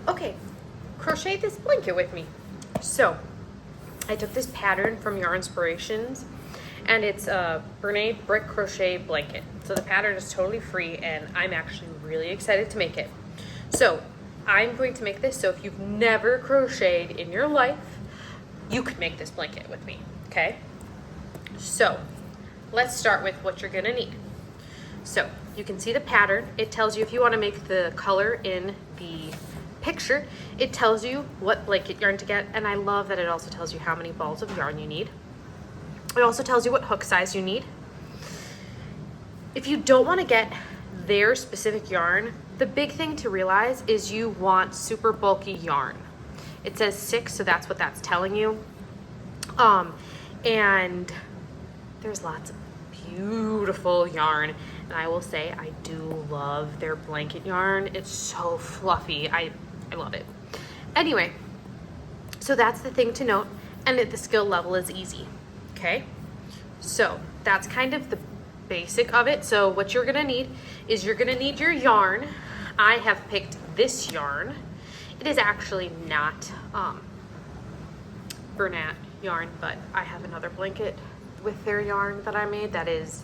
Okay, crochet this blanket with me. So I took this pattern from Yarnspirations, and it's a Brene brick crochet blanket. So the pattern is totally free, and I'm actually really excited to make it. So I'm going to make this, so if you've never crocheted in your life, you could make this blanket with me, okay? So let's start with what you're gonna need. So you can see the pattern. It tells you if you wanna make the color in the picture, it tells you what blanket yarn to get, and I love that it also tells you how many balls of yarn you need. It also tells you what hook size you need. If you don't want to get their specific yarn, the big thing to realize is you want super bulky yarn. It says 6, so that's what that's telling you. And there's lots of beautiful yarn, and I will say I do love their blanket yarn. It's so fluffy. I love it. Anyway, so that's the thing to note, and the skill level is easy. Okay, so that's kind of the basic of it. So what you're gonna need is you're gonna need your yarn. I have picked this yarn. It is actually not Bernat yarn, but I have another blanket with their yarn that I made that is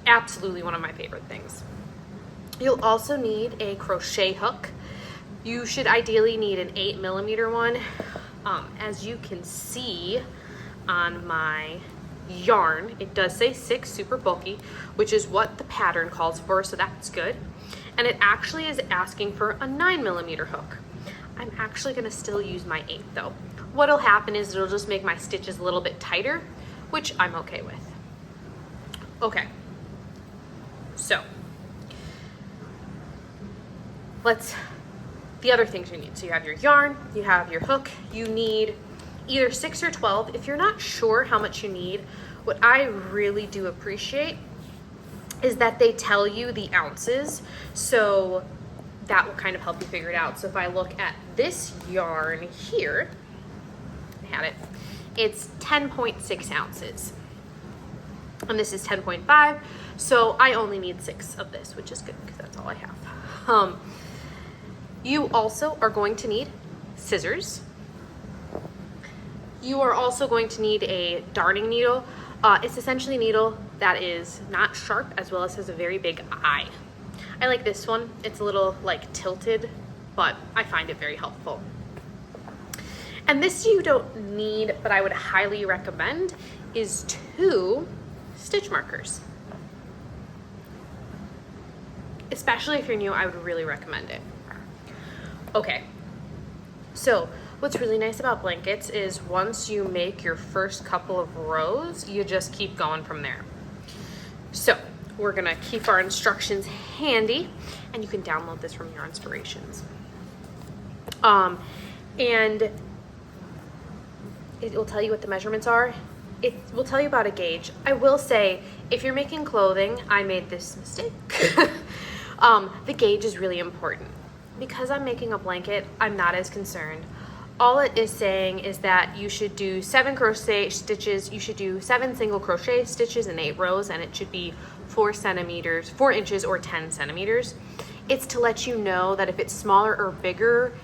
absolutely one of my favorite things. You'll also need a crochet hook. You should ideally need an 8mm one. As you can see on my yarn, it does say 6, super bulky, which is what the pattern calls for, so that's good. And it actually is asking for a 9mm hook. I'm actually gonna still use my 8 though. What'll happen is it'll just make my stitches a little bit tighter, which I'm okay with. Okay, so the other things you need. So you have your yarn, you have your hook, you need either 6 or 12. If you're not sure how much you need, what I really do appreciate is that they tell you the ounces, so that will kind of help you figure it out. So if I look at this yarn here, I had it, it's 10.6 ounces. And this is 10.5, so I only need 6 of this, which is good because that's all I have. You also are going to need scissors. You are also going to need a darning needle. It's essentially a needle that is not sharp as well as has a very big eye. I like this one. It's a little like tilted, but I find it very helpful. And this you don't need, but I would highly recommend, is 2 stitch markers. Especially if you're new, I would really recommend it. Okay, so what's really nice about blankets is once you make your first couple of rows, you just keep going from there. So we're gonna keep our instructions handy, and you can download this from Yarnspirations. And it will tell you what the measurements are. It will tell you about a gauge. I will say, if you're making clothing, I made this mistake. The gauge is really important. Because I'm making a blanket, I'm not as concerned. All it is saying is that you should do 7 crochet stitches, you should do 7 single crochet stitches in 8 rows, and it should be 4 inches or 10 centimeters. It's to let you know that if it's smaller or bigger,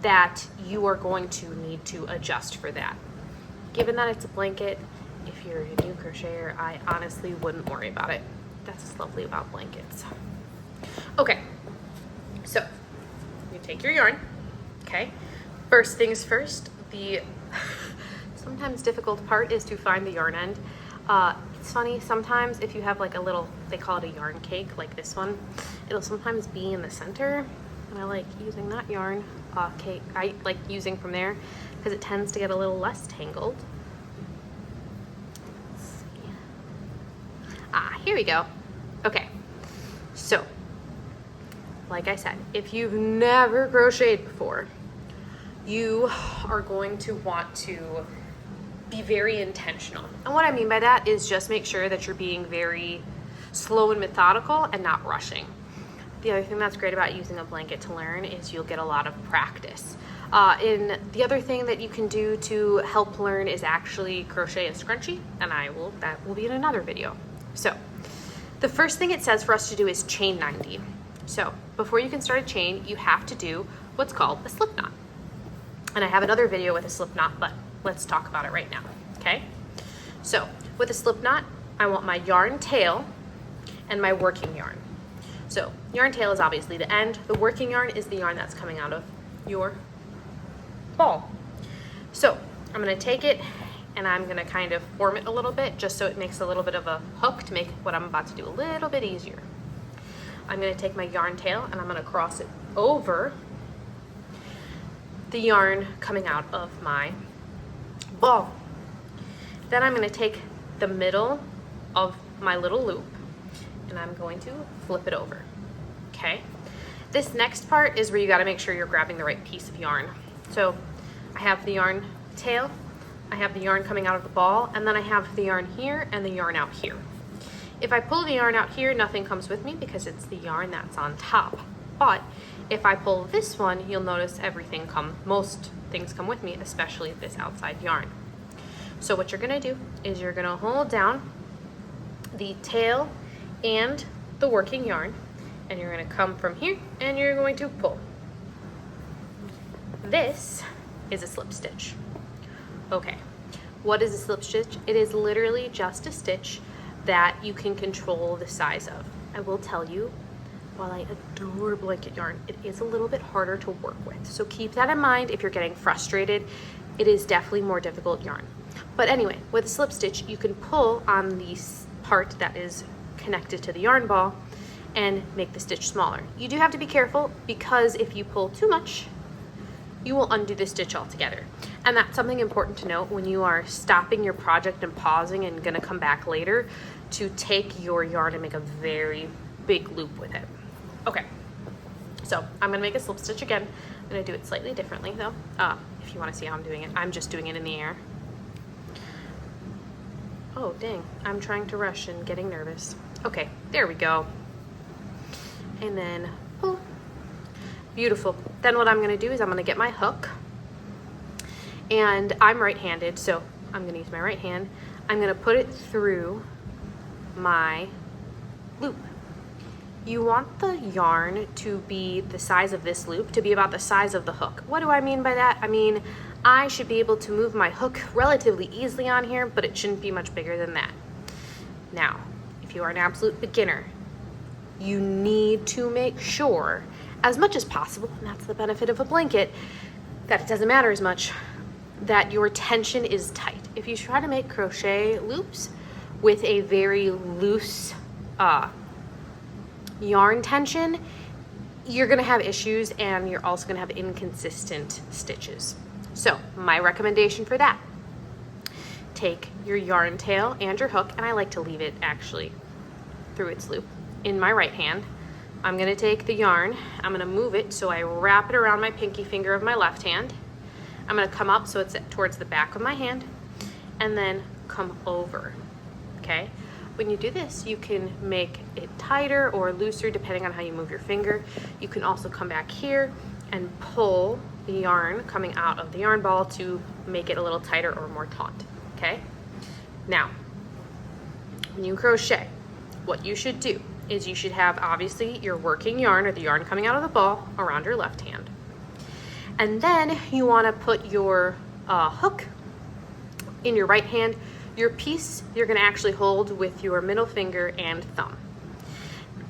that you are going to need to adjust for that. Given that it's a blanket, if you're a new crocheter, I honestly wouldn't worry about it. That's what's lovely about blankets. Okay, so you take your yarn, okay? First things first, the sometimes difficult part is to find the yarn end. It's funny, sometimes if you have like a little, they call it a yarn cake, like this one, it'll sometimes be in the center, and I like using that yarn cake. I like using from there because it tends to get a little less tangled. Let's see. Here we go. Okay, so like I said, if you've never crocheted before, you are going to want to be very intentional. And what I mean by that is just make sure that you're being very slow and methodical and not rushing. The other thing that's great about using a blanket to learn is you'll get a lot of practice. And the other thing that you can do to help learn is actually crochet a scrunchie, and that will be in another video. So the first thing it says for us to do is chain 90. So before you can start a chain, you have to do what's called a slip knot. And I have another video with a slip knot, but let's talk about it right now, okay? So with a slip knot, I want my yarn tail and my working yarn. So yarn tail is obviously the end. The working yarn is the yarn that's coming out of your ball. So I'm gonna take it and I'm gonna kind of form it a little bit just so it makes a little bit of a hook to make what I'm about to do a little bit easier. I'm gonna take my yarn tail and I'm gonna cross it over the yarn coming out of my ball. Then I'm gonna take the middle of my little loop and I'm going to flip it over, okay? This next part is where you gotta make sure you're grabbing the right piece of yarn. So I have the yarn tail, I have the yarn coming out of the ball, and then I have the yarn here and the yarn out here. If I pull the yarn out here, nothing comes with me because it's the yarn that's on top. But if I pull this one, you'll notice most things come with me, especially this outside yarn. So what you're gonna do is you're gonna hold down the tail and the working yarn, and you're gonna come from here and you're going to pull. This is a slip stitch. Okay, what is a slip stitch? It is literally just a stitch that you can control the size of. I will tell you, while I adore blanket yarn, it is a little bit harder to work with. So keep that in mind if you're getting frustrated. It is definitely more difficult yarn. But anyway, with a slip stitch, you can pull on the part that is connected to the yarn ball and make the stitch smaller. You do have to be careful because if you pull too much, you will undo the stitch altogether. And that's something important to note when you are stopping your project and pausing and gonna come back later to take your yarn and make a very big loop with it. Okay, so I'm gonna make a slip stitch again. I'm gonna do it slightly differently though. If you wanna see how I'm doing it, I'm just doing it in the air. Oh dang, I'm trying to rush and getting nervous. Okay, there we go. And then pull. Beautiful. Then what I'm gonna do is I'm gonna get my hook, and I'm right-handed, so I'm gonna use my right hand. I'm gonna put it through my loop. You want the yarn to be the size of this loop, to be about the size of the hook. What do I mean by that? I mean, I should be able to move my hook relatively easily on here, but it shouldn't be much bigger than that. Now, if you are an absolute beginner, you need to make sure, as much as possible, and that's the benefit of a blanket, that it doesn't matter as much, that your tension is tight. If you try to make crochet loops with a very loose yarn tension, you're gonna have issues and you're also gonna have inconsistent stitches. So my recommendation for that, take your yarn tail and your hook, and I like to leave it actually through its loop in my right hand. I'm gonna take the yarn, I'm gonna move it so I wrap it around my pinky finger of my left hand. I'm gonna come up so it's towards the back of my hand and then come over, okay? When you do this, you can make it tighter or looser depending on how you move your finger. You can also come back here and pull the yarn coming out of the yarn ball to make it a little tighter or more taut, okay? Now, when you crochet, what you should do is you should have obviously your working yarn or the yarn coming out of the ball around your left hand. And then you wanna put your hook in your right hand. Your piece you're gonna actually hold with your middle finger and thumb.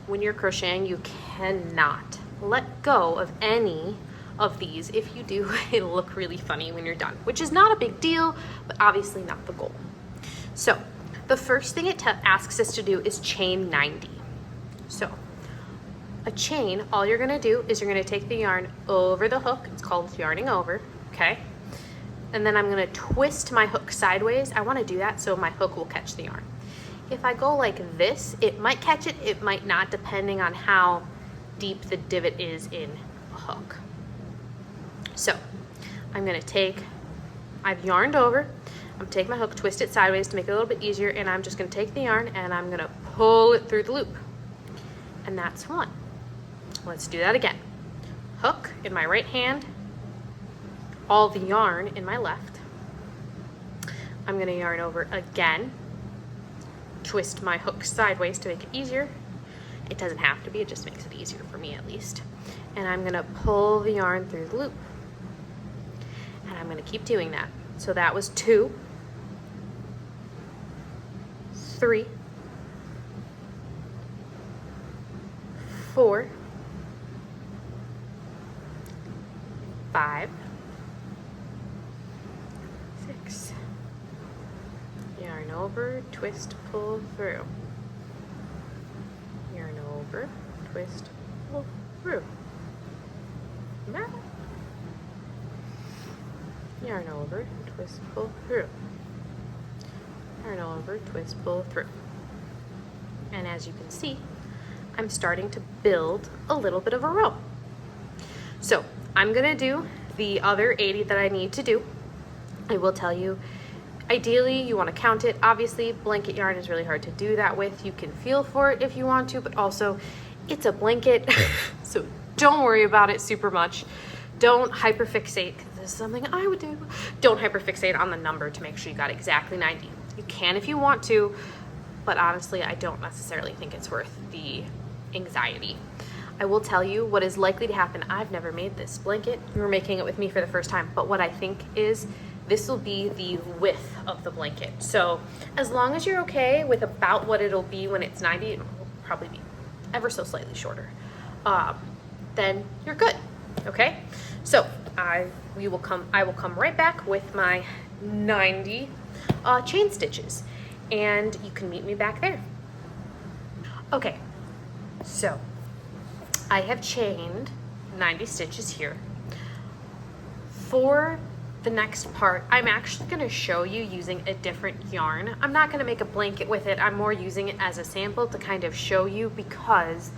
When you're crocheting, you cannot let go of any of these. If you do, it'll look really funny when you're done, which is not a big deal, but obviously not the goal. So the first thing it asks us to do is chain 90. So a chain, all you're gonna do is you're gonna take the yarn over the hook. It's called yarning over, okay? And then I'm gonna twist my hook sideways. I wanna do that so my hook will catch the yarn. If I go like this, it might catch it, it might not, depending on how deep the divot is in a hook. So I'm gonna I've yarned over, I'm gonna take my hook, twist it sideways to make it a little bit easier, and I'm just gonna take the yarn and I'm gonna pull it through the loop. And that's one. Let's do that again. Hook in my right hand, all the yarn in my left. I'm gonna yarn over again, twist my hook sideways to make it easier, It doesn't have to be, it just makes it easier for me at least. And I'm gonna pull the yarn through the loop. And I'm gonna keep doing that. So that was 2, 3, 4, 5, 6. Yarn over, twist, pull through. Yarn over, twist, pull through. Yarn over, twist, pull through. Yarn over, twist, pull through. And as you can see, I'm starting to build a little bit of a row. So I'm gonna do the other 80 that I need to do. I will tell you, ideally you wanna count it. Obviously, blanket yarn is really hard to do that with. You can feel for it if you want to, but also it's a blanket, so don't worry about it super much. Don't hyperfixate, because this is something I would do. Don't hyperfixate on the number to make sure you got exactly 90. You can if you want to, but honestly, I don't necessarily think it's worth the anxiety. I will tell you what is likely to happen. I've never made this blanket. You were making it with me for the first time, but what I think is this will be the width of the blanket. So as long as you're okay with about what it'll be when it's 90, it'll probably be ever so slightly shorter, then you're good, okay? So I will come right back with my 90 chain stitches, and you can meet me back there. Okay, so I have chained 90 stitches here. For the next part, I'm actually going to show you using a different yarn. I'm not going to make a blanket with it. I'm more using it as a sample to kind of show you, because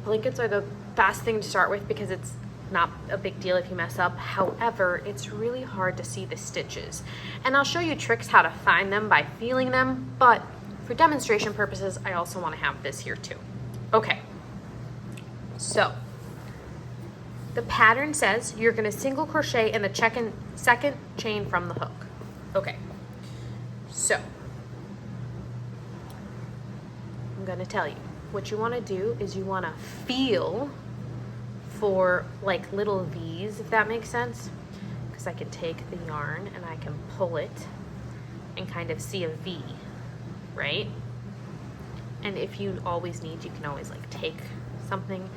blankets are the best thing to start with because it's not a big deal if you mess up. However, it's really hard to see the stitches. And I'll show you tricks how to find them by feeling them, but for demonstration purposes, I also want to have this here too. Okay, so the pattern says you're going to single crochet in the second chain from the hook. Okay, so I'm going to tell you what you want to do is you want to feel for like little V's, if that makes sense, because I can take the yarn and I can pull it and kind of see a V, right? And if you always need, you can always like take something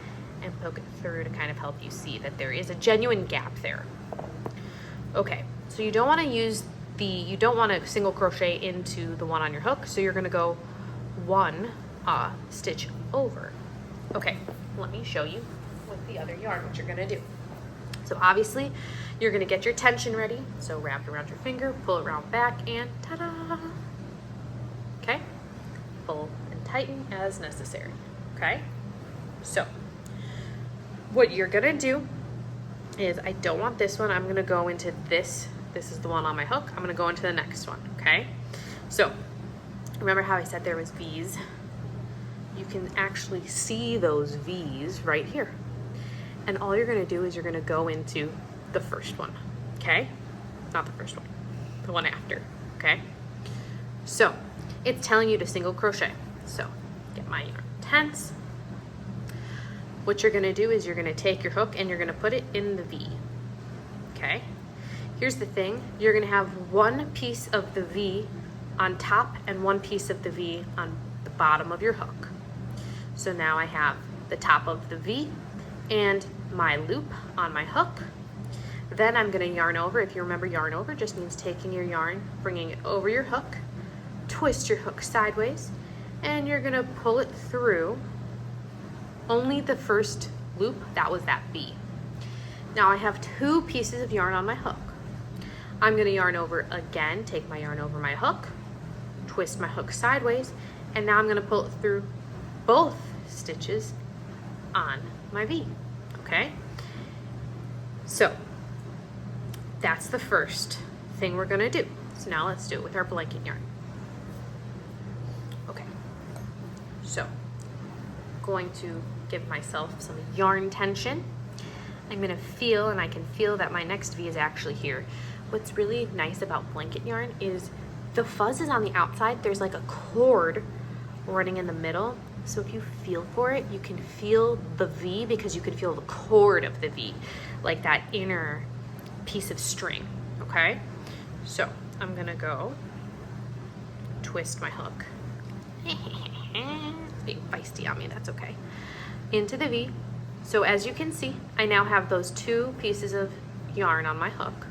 and poke it through to kind of help you see that there is a genuine gap there. Okay, so you don't want to single crochet into the one on your hook, so you're going to go 1 stitch over. Okay, let me show you with the other yarn what you're going to do. So obviously you're going to get your tension ready, so wrap it around your finger, pull it around back, and ta-da! Okay, pull and tighten as necessary. Okay, so what you're gonna do is, I don't want this one, I'm gonna go into this is the one on my hook, I'm gonna go into the next one. Okay, so remember how I said there was V's? You can actually see those V's right here, and all you're gonna do is you're gonna go into the first one. Okay, not the first one, the one after. Okay, so it's telling you to single crochet, so get my yarn tense. What you're gonna do is you're gonna take your hook and you're gonna put it in the V. Okay, here's the thing, you're gonna have one piece of the V on top and one piece of the V on the bottom of your hook. So now I have the top of the V and my loop on my hook. Then I'm gonna yarn over. If you remember, yarn over just means taking your yarn, bringing it over your hook, twist your hook sideways, and you're gonna pull it through only the first loop. That was that V. Now I have 2 pieces of yarn on my hook. I'm gonna yarn over again, take my yarn over my hook, twist my hook sideways, and now I'm gonna pull it through both stitches on my V. Okay, so that's the first thing we're gonna do. So now let's do it with our blanket yarn. Okay, so going to give myself some yarn tension. I'm gonna feel, and I can feel that my next V is actually here. What's really nice about blanket yarn is the fuzz is on the outside. There's like a cord running in the middle, So if you feel for it, you can feel the V because you can feel the cord of the V, like that inner piece of string, okay? So I'm gonna go twist my hook. It's being feisty on me, that's okay. Into the V. So as you can see, I now have those 2 pieces of yarn on my hook,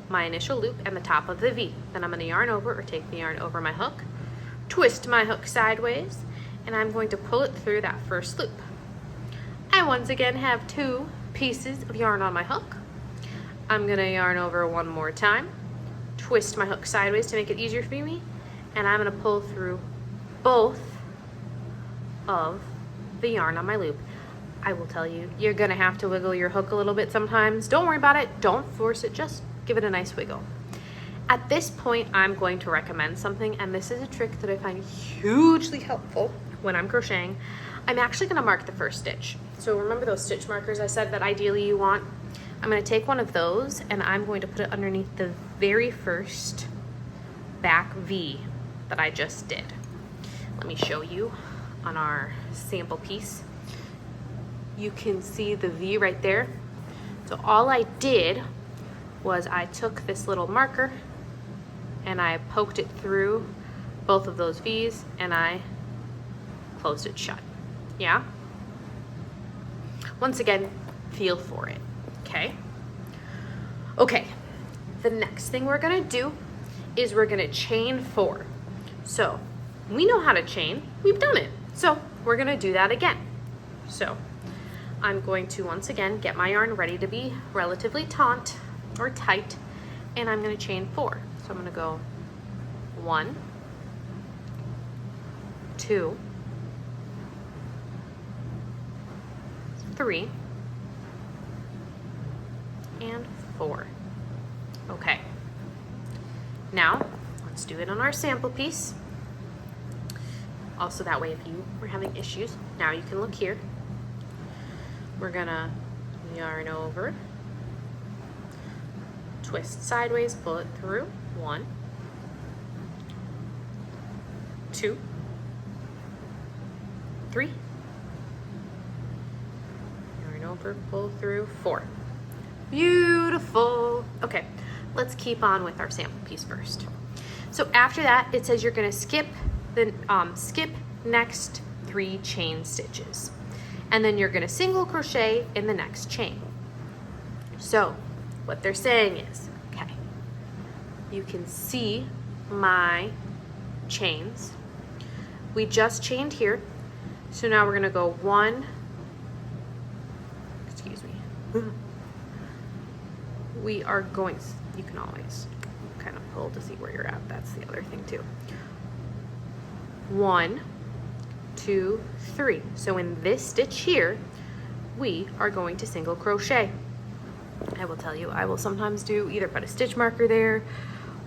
my initial loop and the top of the V. Then I'm gonna yarn over, or take the yarn over my hook, twist my hook sideways, and I'm going to pull it through that first loop. I once again have 2 pieces of yarn on my hook. I'm gonna yarn over one more time, twist my hook sideways to make it easier for me, and I'm gonna pull through both of the yarn on my loop. I will tell you, you're gonna have to wiggle your hook a little bit sometimes. Don't worry about it, don't force it, just give it a nice wiggle. At this point, I'm going to recommend something, and this is a trick that I find hugely helpful when I'm crocheting. I'm actually gonna mark the first stitch. So remember those stitch markers I said that ideally you want? I'm gonna take one of those and I'm going to put it underneath the very first back V that I just did. Let me show you on our sample piece. You can see the V right there. So all I did was I took this little marker and I poked it through both of those V's and I closed it shut. Yeah? Once again, feel for it, okay? Okay, the next thing we're gonna do is we're gonna chain 4. So we know how to chain, we've done it. So we're gonna do that again. So I'm going to once again get my yarn ready to be relatively taut or tight, and I'm gonna chain 4. So I'm gonna go 1, 2, 3, and 4. Okay, now let's do it on our sample piece. Also that way, if you were having issues, now you can look here. We're gonna yarn over, twist sideways, pull it through, 1, 2, 3, yarn over, pull through, 4. Beautiful. Okay, let's keep on with our sample piece first. So after that, it says you're gonna skip the next 3 chain stitches, and then you're gonna single crochet in the next chain. So what they're saying is, okay, you can see my chains. We just chained here, so now we're gonna go 1, excuse me, we are going, you can always kind of pull to see where you're at, that's the other thing too. 1, 2, 3. So in this stitch here, we are going to single crochet. I will tell you, I will sometimes do either put a stitch marker there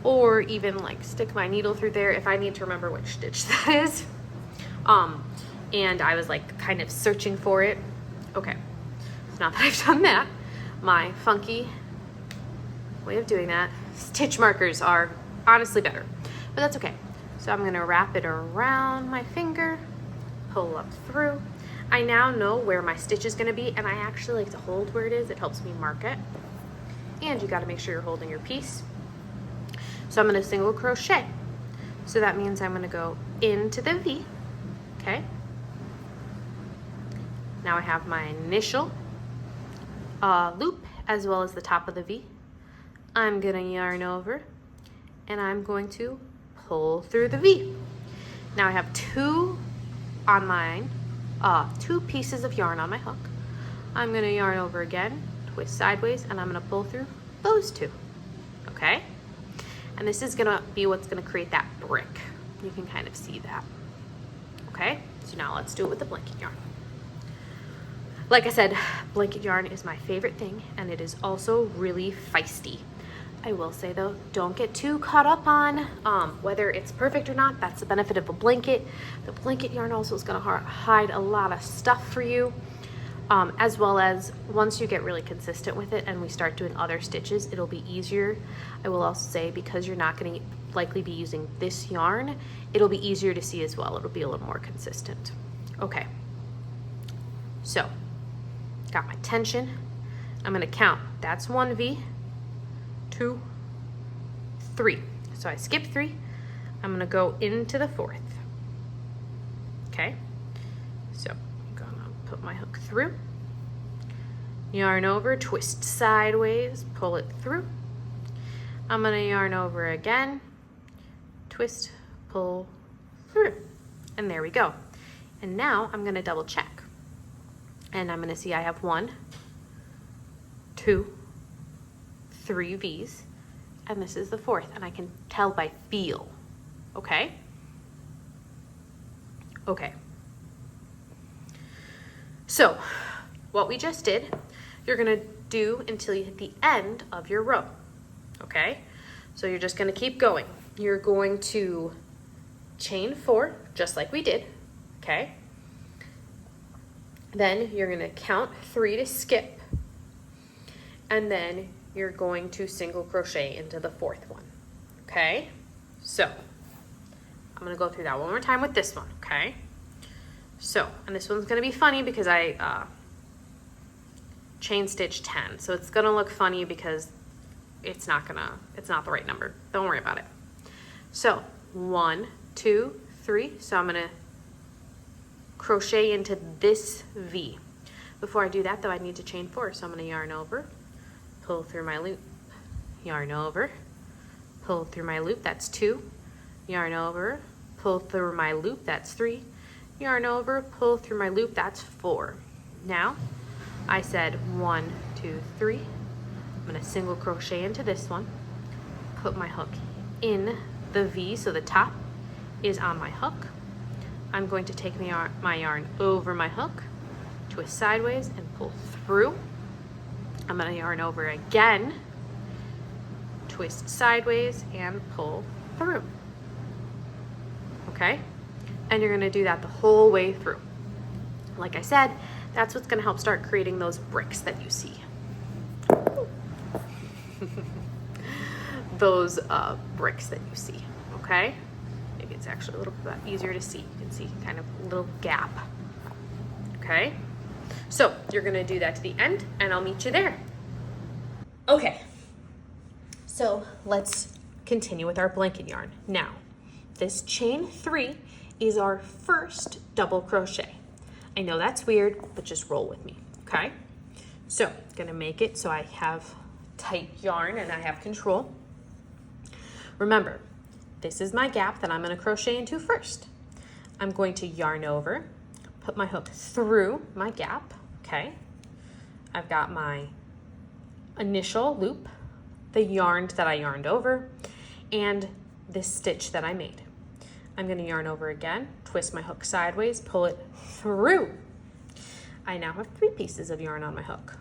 or even like stick my needle through there if I need to remember which stitch that is. And I was like kind of searching for it. Okay, so now that I've done that, my funky way of doing that, stitch markers are honestly better, but that's okay. So I'm gonna wrap it around my finger, pull up through. I now know where my stitch is gonna be, and I actually like to hold where it is. It helps me mark it. And you gotta make sure you're holding your piece. So I'm gonna single crochet. So that means I'm gonna go into the V, okay? Now I have my initial loop as well as the top of the V. I'm gonna yarn over and I'm going to pull through the V. Now I have 2 on mine, 2 pieces of yarn on my hook. I'm gonna yarn over again, twist sideways, and I'm gonna pull through those 2, okay? And this is gonna be what's gonna create that brick. You can kind of see that, okay? So now let's do it with the blanket yarn. Like I said, blanket yarn is my favorite thing, and it is also really feisty. I will say though, don't get too caught up on whether it's perfect or not. That's the benefit of a blanket. The blanket yarn also is gonna hide a lot of stuff for you, as well as once you get really consistent with it and we start doing other stitches, it'll be easier. I will also say, because you're not gonna likely be using this yarn, it'll be easier to see as well. It'll be a little more consistent. Okay, so got my tension. I'm gonna count. That's 1V, 2, 3. So I skip 3. I'm gonna go into the 4th. Okay, so I'm gonna put my hook through, yarn over, twist sideways, pull it through. I'm gonna yarn over again, twist, pull through, and there we go. And now I'm gonna double check, and I'm gonna see I have 1, 2, 3 V's, and this is the 4th, and I can tell by feel. Okay? Okay. So what we just did, you're gonna do until you hit the end of your row. Okay? So you're just gonna keep going. You're going to chain 4, just like we did. Okay? Then you're gonna count 3 to skip, and then you're going to single crochet into the 4th one. Okay? So I'm gonna go through that one more time with this one, okay? So, and this one's gonna be funny because I chain stitch 10. So it's gonna look funny because it's not the right number. Don't worry about it. So 1, 2, 3. So I'm gonna crochet into this V. Before I do that though, I need to chain 4. So I'm gonna yarn over, pull through my loop, yarn over, pull through my loop, that's 2, yarn over, pull through my loop, that's 3, yarn over, pull through my loop, that's 4. Now I said 1, 2, 3. I'm going to single crochet into this one, put my hook in the V so the top is on my hook. I'm going to take my yarn over my hook, twist sideways and pull through. I'm going to yarn over again, twist sideways and pull through. Okay? And you're gonna do that the whole way through. Like I said, that's what's gonna help start creating those bricks that you see. Those bricks that you see, okay? Maybe it's actually a little bit easier to see. You can see kind of a little gap, okay? So you're gonna do that to the end and I'll meet you there. Okay, so let's continue with our blanket yarn. Now, this chain 3 is our first double crochet. I know that's weird, but just roll with me, okay? So, gonna make it so I have tight yarn and I have control. Remember, this is my gap that I'm gonna crochet into first. I'm going to yarn over, put my hook through my gap, okay? I've got my initial loop, the yarn that I yarned over, and this stitch that I made. I'm going to yarn over again, twist my hook sideways, pull it through. I now have 3 pieces of yarn on my hook.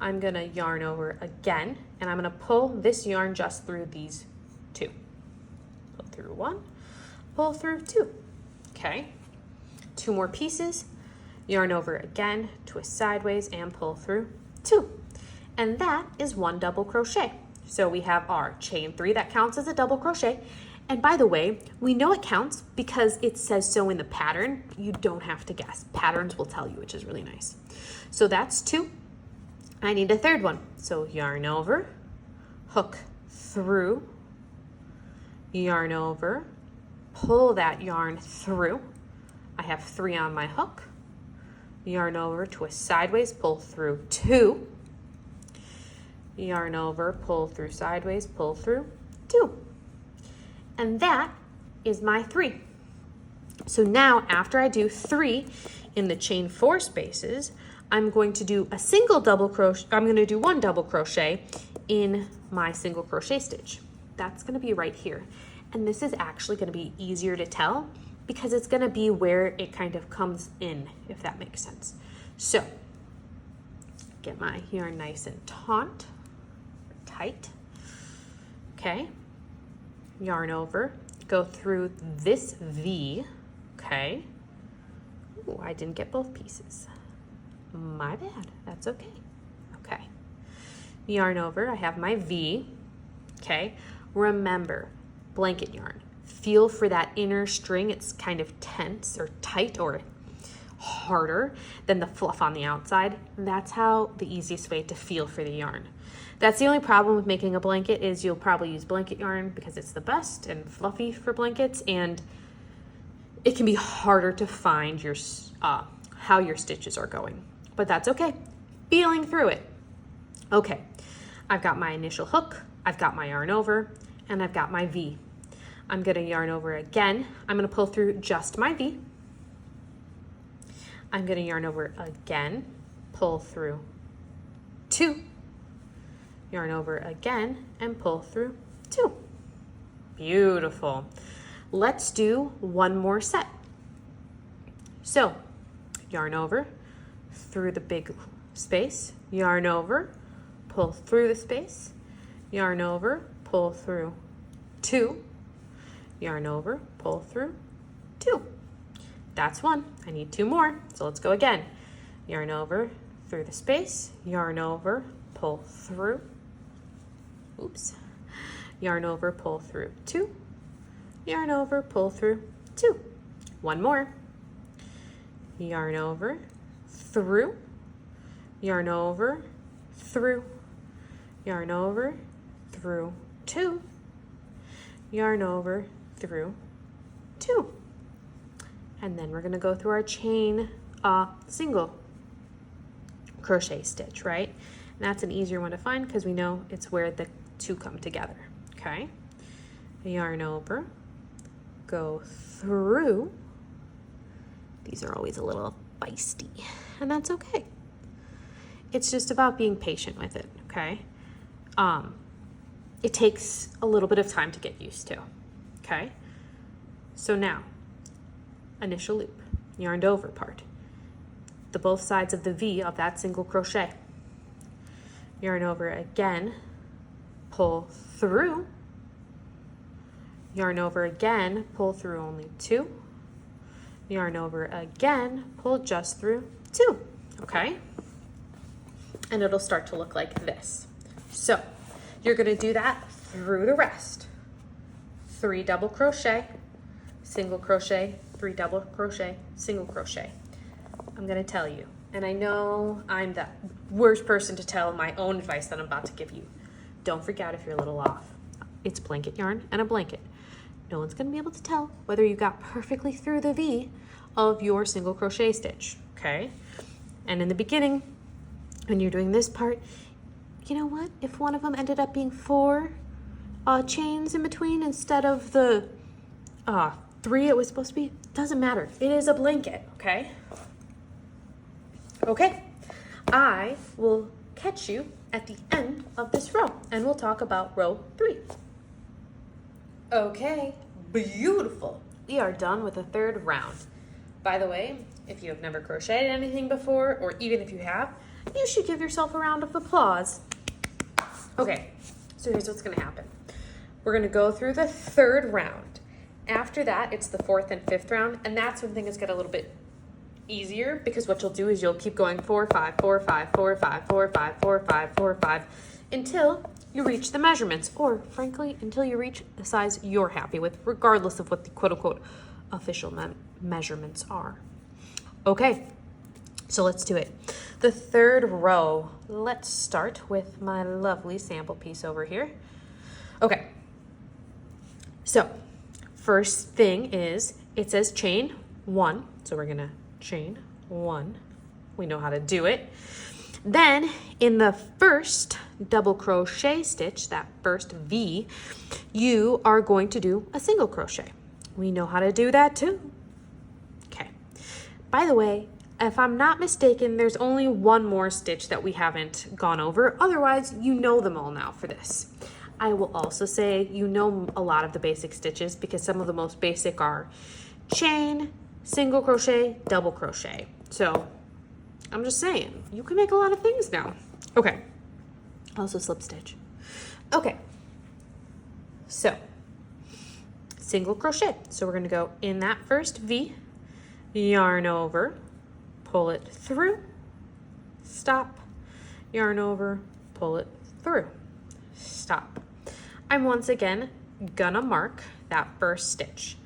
I'm going to yarn over again, and I'm going to pull this yarn just through these 2. Pull through 1, pull through 2. Okay, 2 more pieces, yarn over again, twist sideways and pull through 2. And that is 1 double crochet. So we have our chain 3 that counts as a double crochet. And by the way, we know it counts because it says so in the pattern. You don't have to guess. Patterns will tell you, which is really nice. So that's 2. I need a 3rd one. So yarn over, hook through, yarn over, pull that yarn through. I have 3 on my hook. Yarn over, twist sideways, pull through 2. Yarn over, pull through sideways, pull through 2. And that is my 3. So now after I do 3 in the chain 4 spaces, I'm going to do a single double crochet. I'm going to do 1 double crochet in my single crochet stitch. That's going to be right here. And this is actually going to be easier to tell because it's going to be where it kind of comes in, if that makes sense. So get my yarn nice and tight. Okay. Yarn over, go through this V, okay. Ooh, I didn't get both pieces. My bad, that's okay. Okay, yarn over, I have my V, okay. Remember, blanket yarn, feel for that inner string, it's kind of tense or tight, or harder than the fluff on the outside. And that's how the easiest way to feel for the yarn. That's the only problem with making a blanket is you'll probably use blanket yarn because it's the best and fluffy for blankets, and it can be harder to find your how your stitches are going, but that's okay. Feeling through it. Okay, I've got my initial hook, I've got my yarn over, and I've got my V. I'm gonna yarn over again. I'm gonna pull through just my V. I'm gonna yarn over again, pull through 2. Yarn over again and pull through 2. Beautiful. Let's do one more set. So, yarn over through the big space, yarn over, pull through the space, yarn over, pull through 2, yarn over, pull through 2. That's one. I need 2 more, so let's go again. Yarn over through the space, yarn over, pull through, yarn over, pull through 2, yarn over, pull through 2. One more. Yarn over, through, yarn over, through, yarn over, through 2, yarn over, through 2. And then we're going to go through our chain single crochet stitch, right? And that's an easier one to find because we know it's where the 2 come together, okay? Yarn over, go through. These are always a little feisty, and that's okay. It's just about being patient with it, okay? It takes a little bit of time to get used to, okay? So now, initial loop, yarned over part, the both sides of the V of that single crochet. Yarn over again, pull through, yarn over again, pull through only 2, yarn over again, pull just through 2, okay? And it'll start to look like this. So you're gonna do that through the rest. 3 double crochet, single crochet, 3 double crochet, single crochet. I'm gonna tell you, and I know I'm the worst person to tell my own advice that I'm about to give you. Don't freak out if you're a little off. It's blanket yarn and a blanket. No one's gonna be able to tell whether you got perfectly through the V of your single crochet stitch, okay? And in the beginning, when you're doing this part, you know what? If one of them ended up being 4 chains in between instead of the 3 it was supposed to be, doesn't matter. It is a blanket, okay? Okay, I will catch you at the end of this row and we'll talk about row 3. Okay, beautiful. We are done with the 3rd round. By the way, if you have never crocheted anything before, or even if you have, you should give yourself a round of applause. Okay, so here's what's gonna happen. We're gonna go through the 3rd round. After that, it's the 4th and 5th round, and that's when things get a little bit easier, because what you'll do is you'll keep going 4, 5, 4, 5, 4, 5, 4, 5, 4, 5, 4, 5, until you reach the measurements, or frankly, until you reach the size you're happy with, regardless of what the quote-unquote official measurements are. Okay, so let's do it. The 3rd row, let's start with my lovely sample piece over here. Okay, so first thing is, it says chain 1, so we're gonna chain 1. We know how to do it. Then in the first double crochet stitch, that first V, you are going to do a single crochet. We know how to do that too. Okay. By the way, if I'm not mistaken, there's only one more stitch that we haven't gone over. Otherwise, you know them all now for this. I will also say you know a lot of the basic stitches, because some of the most basic are chain, single crochet, double crochet. So I'm just saying, you can make a lot of things now. Okay, also slip stitch. Okay, so single crochet. So we're gonna go in that first V, yarn over, pull it through, stop, yarn over, pull it through, stop. I'm once again gonna mark that first stitch.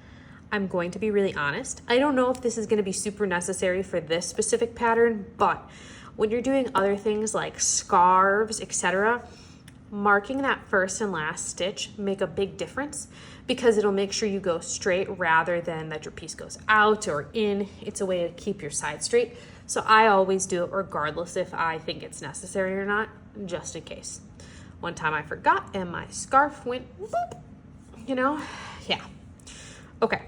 I'm going to be really honest. I don't know if this is going to be super necessary for this specific pattern, but when you're doing other things like scarves, etc., marking that first and last stitch make a big difference because it'll make sure you go straight rather than that your piece goes out or in. It's a way to keep your side straight. So I always do it regardless if I think it's necessary or not, just in case. One time I forgot and my scarf went boop, you know? Yeah. Okay.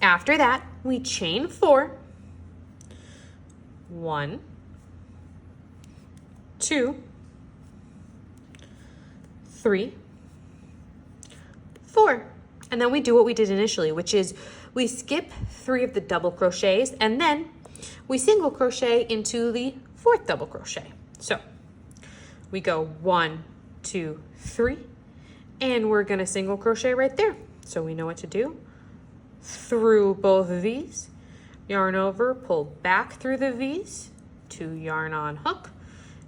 After that, we chain 4. 1, 2, 3, 4. And then we do what we did initially, which is we skip 3 of the double crochets and then we single crochet into the 4th double crochet. So we go 1, 2, 3, and we're gonna single crochet right there. So we know what to do. Through both of these, yarn over, pull back through the V's, 2 yarn on hook,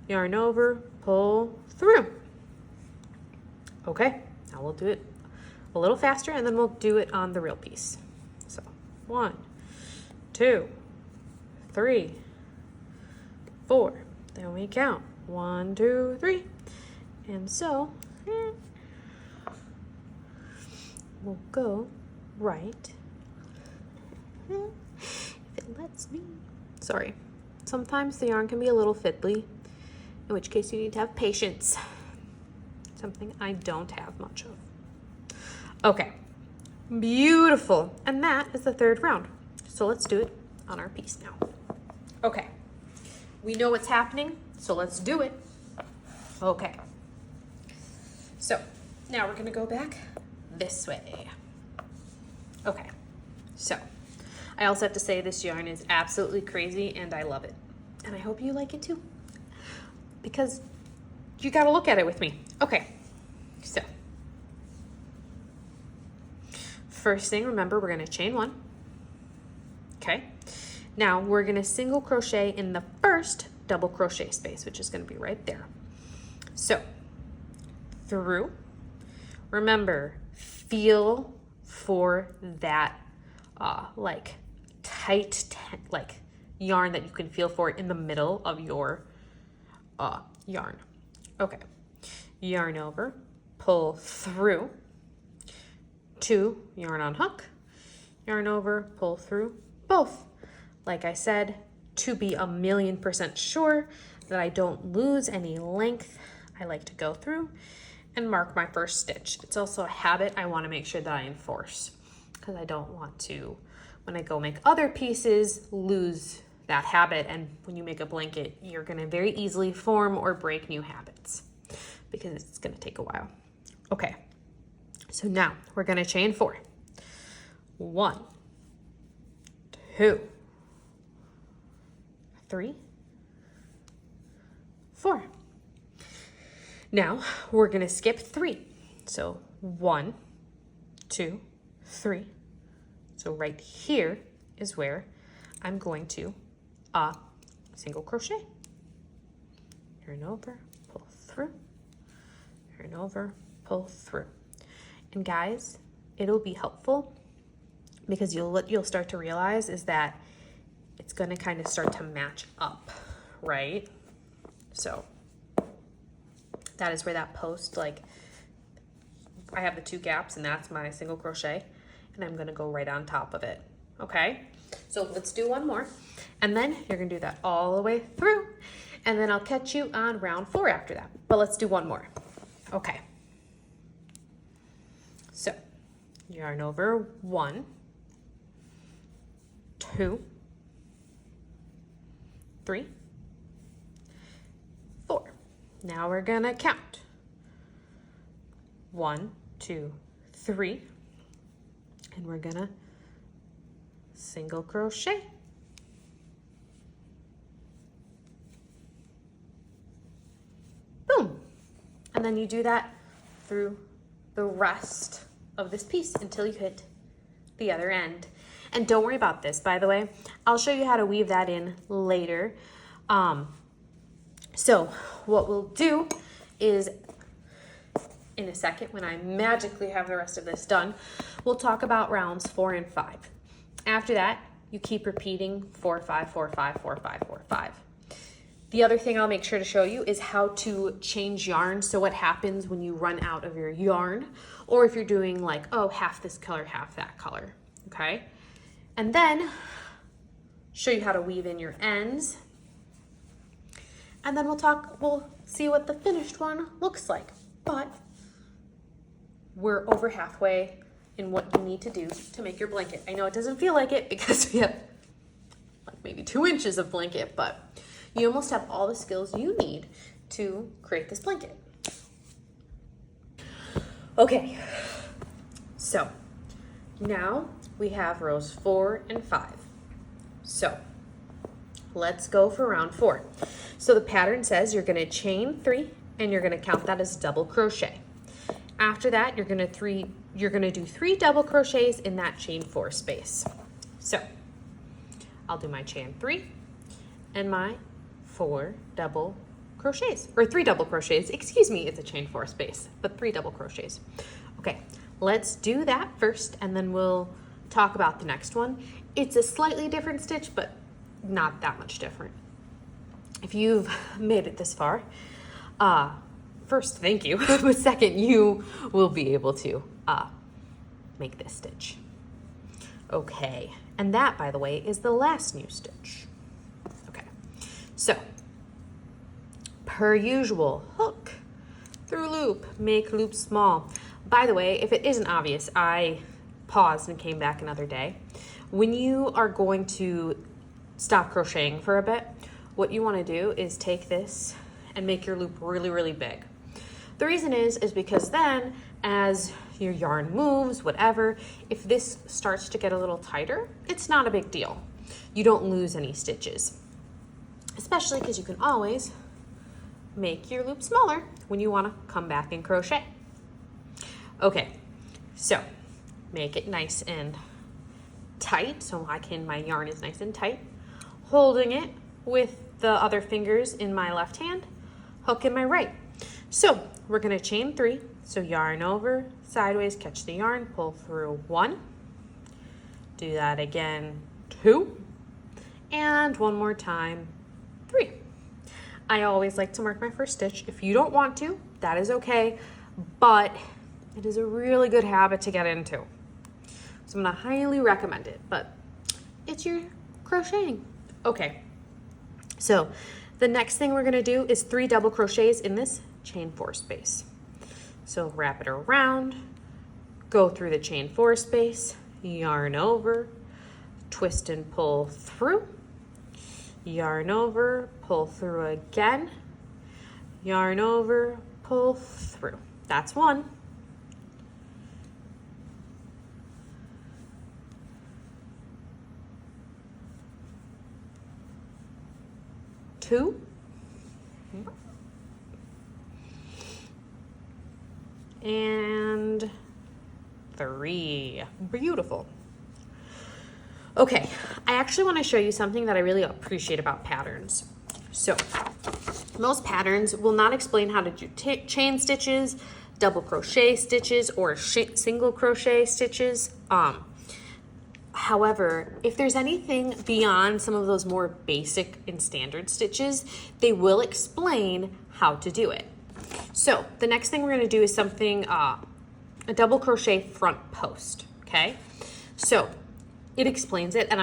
yarn over, pull through. Okay, now we'll do it a little faster and then we'll do it on the real piece. So 1, 2, 3, 4. Then we count 1, 2, 3. And so we'll go right. If it lets me. Sorry. Sometimes the yarn can be a little fiddly, in which case you need to have patience. Something I don't have much of. Okay. Beautiful. And that is the 3rd round. So let's do it on our piece now. Okay. We know what's happening, so let's do it. Okay. So now we're gonna go back this way. Okay. So I also have to say this yarn is absolutely crazy and I love it. And I hope you like it too, because you gotta look at it with me. Okay, so first thing, remember, we're gonna chain 1. Okay, now we're gonna single crochet in the first double crochet space, which is gonna be right there. So through, remember, feel for that like tight, like yarn that you can feel for in the middle of your yarn. Okay, yarn over, pull through, 2 yarn on hook, yarn over, pull through both. Like I said, to be 1,000,000% sure that I don't lose any length, I like to go through and mark my first stitch. It's also a habit I want to make sure that I enforce, because I don't want to, when I go make other pieces, lose that habit. And when you make a blanket, you're going to very easily form or break new habits because it's going to take a while. Okay, so now we're going to chain 4. 1, 2, 3, 4. Now we're going to skip 3. So 1, 2, 3. So right here is where I'm going to single crochet. Yarn over, pull through, yarn over, pull through. And guys, it'll be helpful because you'll start to realize is that it's going to kind of start to match up, right? So that is where that post, like, I have the 2 gaps and that's my single crochet and I'm going to go right on top of it. Okay, so let's do one more and then you're gonna do that all the way through and then I'll catch you on round 4 after that, but let's do one more. Okay, so yarn over, 1, 2, 3, 4. Now we're gonna count 1, 2, 3, and we're gonna single crochet. Boom. And then you do that through the rest of this piece until you hit the other end. And don't worry about this, by the way. I'll show you how to weave that in later. So what we'll do is in a second when I magically have the rest of this done. We'll talk about rounds 4 and 5. After that, you keep repeating 4, 5, 4, 5, 4, 5, 4, 5. The other thing I'll make sure to show you is how to change yarn. So what happens when you run out of your yarn, or if you're doing like, oh, half this color, half that color, okay? And then show you how to weave in your ends. And then we'll see what the finished one looks like. But we're over halfway in what you need to do to make your blanket. I know it doesn't feel like it because we have like maybe 2 inches of blanket, but you almost have all the skills you need to create this blanket. Okay, so now we have rows 4 and 5. So let's go for round 4. So the pattern says you're gonna chain 3 and you're gonna count that as double crochet. After that, you're gonna do 3 double crochets in that chain 4 space. So I'll do my chain 3 and my 4 double crochets, or 3 double crochets. Excuse me, it's a chain 4 space, but 3 double crochets. Okay, let's do that first, and then we'll talk about the next one. It's a slightly different stitch, but not that much different. If you've made it this far, first, thank you. But second, you will be able to make this stitch. Okay, and that, by the way, is the last new stitch. Okay, so per usual, hook through loop, make loop small. By the way, if it isn't obvious, I paused and came back another day. When you are going to stop crocheting for a bit, what you want to do is take this and make your loop really, really big. The reason is because then as your yarn moves, whatever, if this starts to get a little tighter, it's not a big deal. You don't lose any stitches, especially because you can always make your loop smaller when you want to come back and crochet. Okay, so make it nice and tight so my yarn is nice and tight, holding it with the other fingers in my left hand, hook in my right. So we're gonna chain 3, so yarn over, sideways, catch the yarn, pull through 1, do that again, 2, and one more time, 3. I always like to mark my first stitch. If you don't want to, that is okay, but it is a really good habit to get into. So I'm gonna highly recommend it, but it's your crocheting. Okay, so the next thing we're gonna do is 3 double crochets in this chain 4 space. So wrap it around, go through the chain 4 space, yarn over, twist and pull through, yarn over, pull through again, yarn over, pull through. That's 1. Two. And 3. Beautiful. Okay, I actually want to show you something that I really appreciate about patterns. So most patterns will not explain how to do chain stitches, double crochet stitches, or single crochet stitches. However, if there's anything beyond some of those more basic and standard stitches, they will explain how to do it. So the next thing we're going to do is something, a double crochet front post, okay? So it explains it, and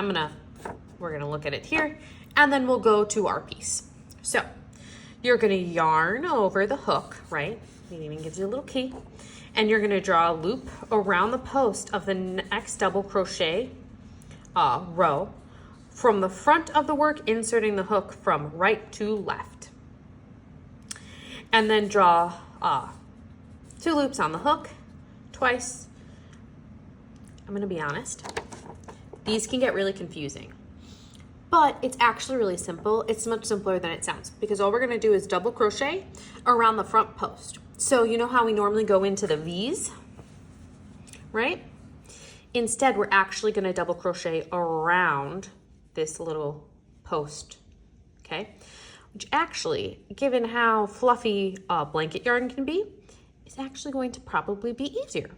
we're going to look at it here, and then we'll go to our piece. So you're going to yarn over the hook, right? It even gives you a little key, and you're going to draw a loop around the post of the next double crochet row from the front of the work, inserting the hook from right to left. And then draw 2 loops on the hook twice. I'm gonna be honest, these can get really confusing, but it's actually really simple. It's much simpler than it sounds, because all we're gonna do is double crochet around the front post. So you know how we normally go into the V's, right? Instead, we're actually gonna double crochet around this little post, okay? Which actually, given how fluffy blanket yarn can be, is actually going to probably be easier.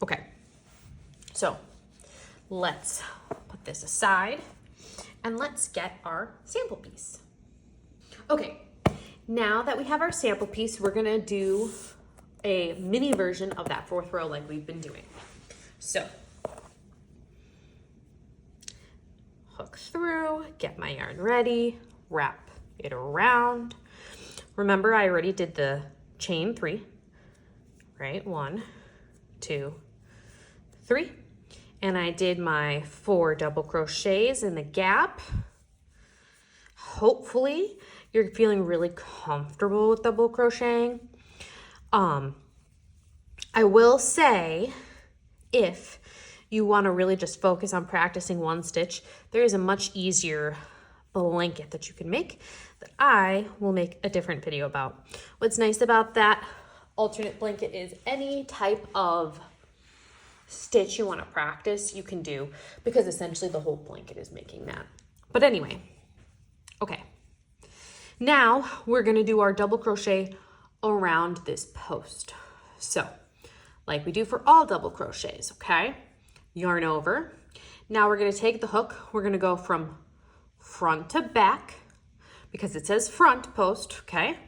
Okay, so let's put this aside and let's get our sample piece. Okay, now that we have our sample piece, we're gonna do a mini version of that 4th row like we've been doing. So, hook through, get my yarn ready, wrap it around. Remember, I already did the chain 3, right? 1, 2, 3. And I did my 4 double crochets in the gap. Hopefully you're feeling really comfortable with double crocheting. I will say, if you want to really just focus on practicing one stitch, there is a much easier blanket that you can make that I will make a different video about. What's nice about that alternate blanket is any type of stitch you want to practice, you can do, because essentially the whole blanket is making that. But anyway, okay. Now we're going to do our double crochet around this post. So, like we do for all double crochets, okay? Yarn over. Now we're going to take the hook. We're going to go from front to back because it says front post, okay?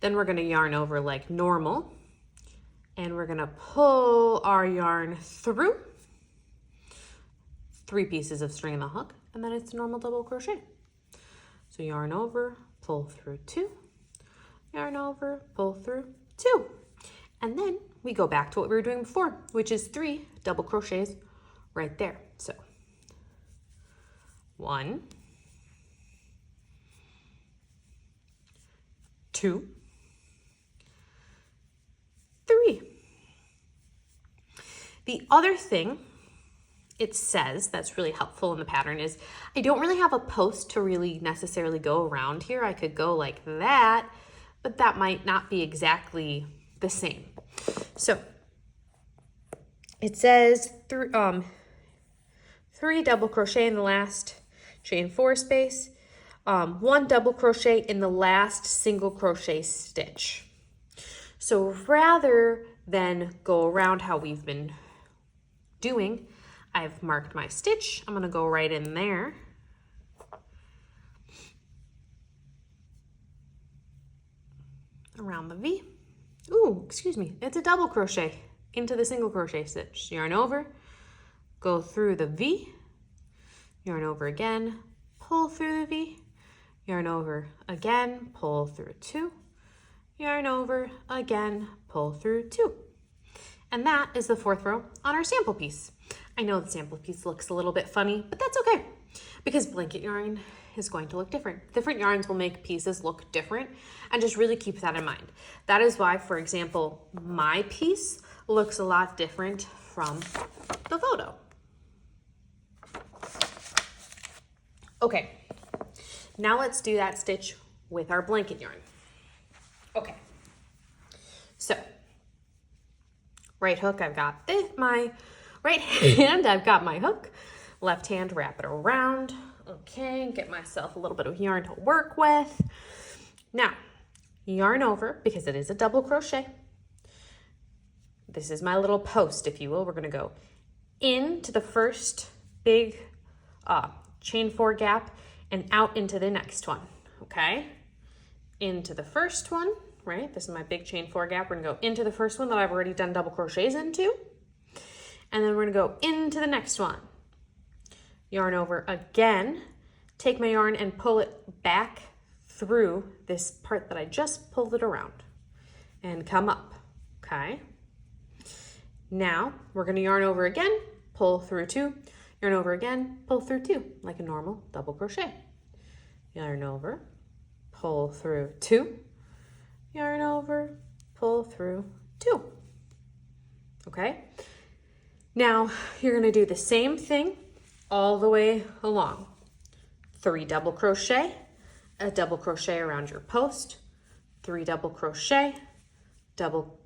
Then we're going to yarn over like normal. And we're gonna pull our yarn through 3 pieces of string in the hook, and then it's a normal double crochet. So yarn over, pull through 2, yarn over, pull through 2. And then we go back to what we were doing before, which is 3 double crochets right there. So 1, 2, 3. The other thing it says that's really helpful in the pattern is I don't really have a post to really necessarily go around here. I could go like that, but that might not be exactly the same. So it says 3 double crochet in the last chain 4 space, 1 double crochet in the last single crochet stitch. So rather than go around how we've been doing, I've marked my stitch. I'm gonna go right in there. Around the V. Ooh, excuse me, it's a double crochet into the single crochet stitch. Yarn over, go through the V, yarn over again, pull through the V, yarn over again, pull through 2, yarn over again, pull through 2. And that is the 4th row on our sample piece. I know the sample piece looks a little bit funny, but that's okay because blanket yarn is going to look different. Different yarns will make pieces look different, and just really keep that in mind. That is why, for example, my piece looks a lot different from the photo. Okay, now let's do that stitch with our blanket yarn. Okay, so right hook, I've got my right hand, I've got my hook. Left hand, wrap it around. Okay, get myself a little bit of yarn to work with. Now, yarn over, because it is a double crochet. This is my little post, if you will. We're gonna go into the first big chain 4 gap and out into the next one, okay? Into the first one, right? This is my big chain 4 gap. We're gonna go into the first one that I've already done double crochets into. And then we're gonna go into the next one. Yarn over again, take my yarn and pull it back through this part that I just pulled it around and come up, okay? Now we're gonna yarn over again, pull through 2, yarn over again, pull through 2, like a normal double crochet. Yarn over, pull through 2, yarn over, pull through 2, okay? Now you're gonna do the same thing all the way along. 3 double crochet, a double crochet around your post, 3 double crochet, double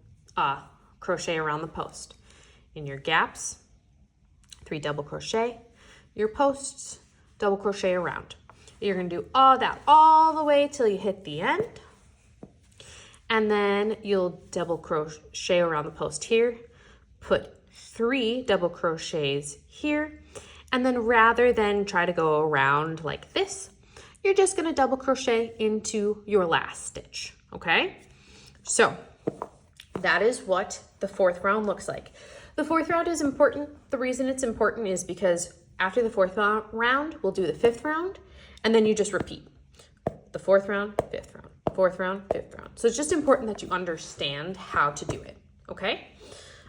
crochet around the post. In your gaps, 3 double crochet, your posts, double crochet around. You're gonna do all that all the way till you hit the end. And then you'll double crochet around the post here, put 3 double crochets here, and then rather than try to go around like this, you're just gonna double crochet into your last stitch, okay? So that is what the 4th round looks like. The 4th round is important. The reason it's important is because after the 4th round, we'll do the 5th round, and then you just repeat. The 4th round, 5th round, 4th round, 5th round. So it's just important that you understand how to do it, okay?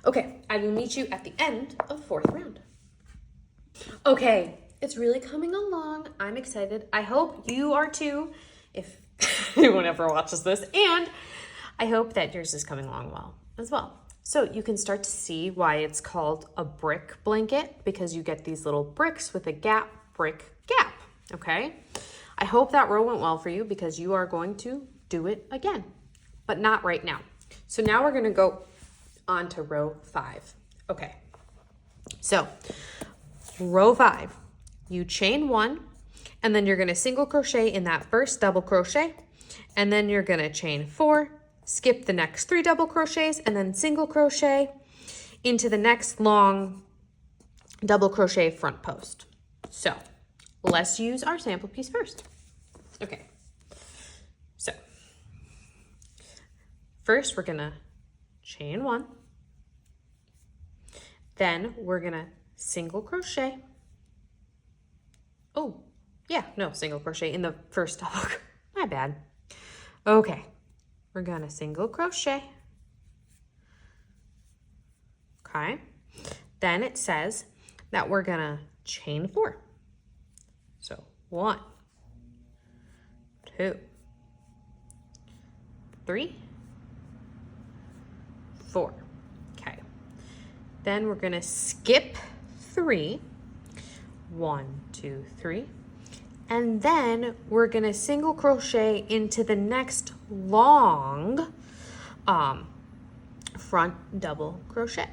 Okay, I will meet you at the end of the 4th round. Okay, it's really coming along. I'm excited. I hope you are too, if anyone ever watches this, and I hope that yours is coming along well as well. So you can start to see why it's called a brick blanket, because you get these little bricks with a gap, brick, gap, okay? I hope that row went well for you, because you are going to do it again, but not right now. So now we're gonna go on to row 5. Okay, so row 5, you chain 1, and then you're gonna single crochet in that first double crochet, and then you're gonna chain 4, skip the next 3 double crochets, and then single crochet into the next long double crochet front post. So let's use our sample piece first. Okay, so first we're gonna chain 1, then we're gonna single crochet. Oh, yeah, no, single crochet in the first double, my bad. Okay, we're gonna single crochet. Okay, then it says that we're gonna chain 4. So 1, 2, 3, 4. Okay, then we're gonna skip 3, 1, 2, 3, and then we're gonna single crochet into the next long front double crochet.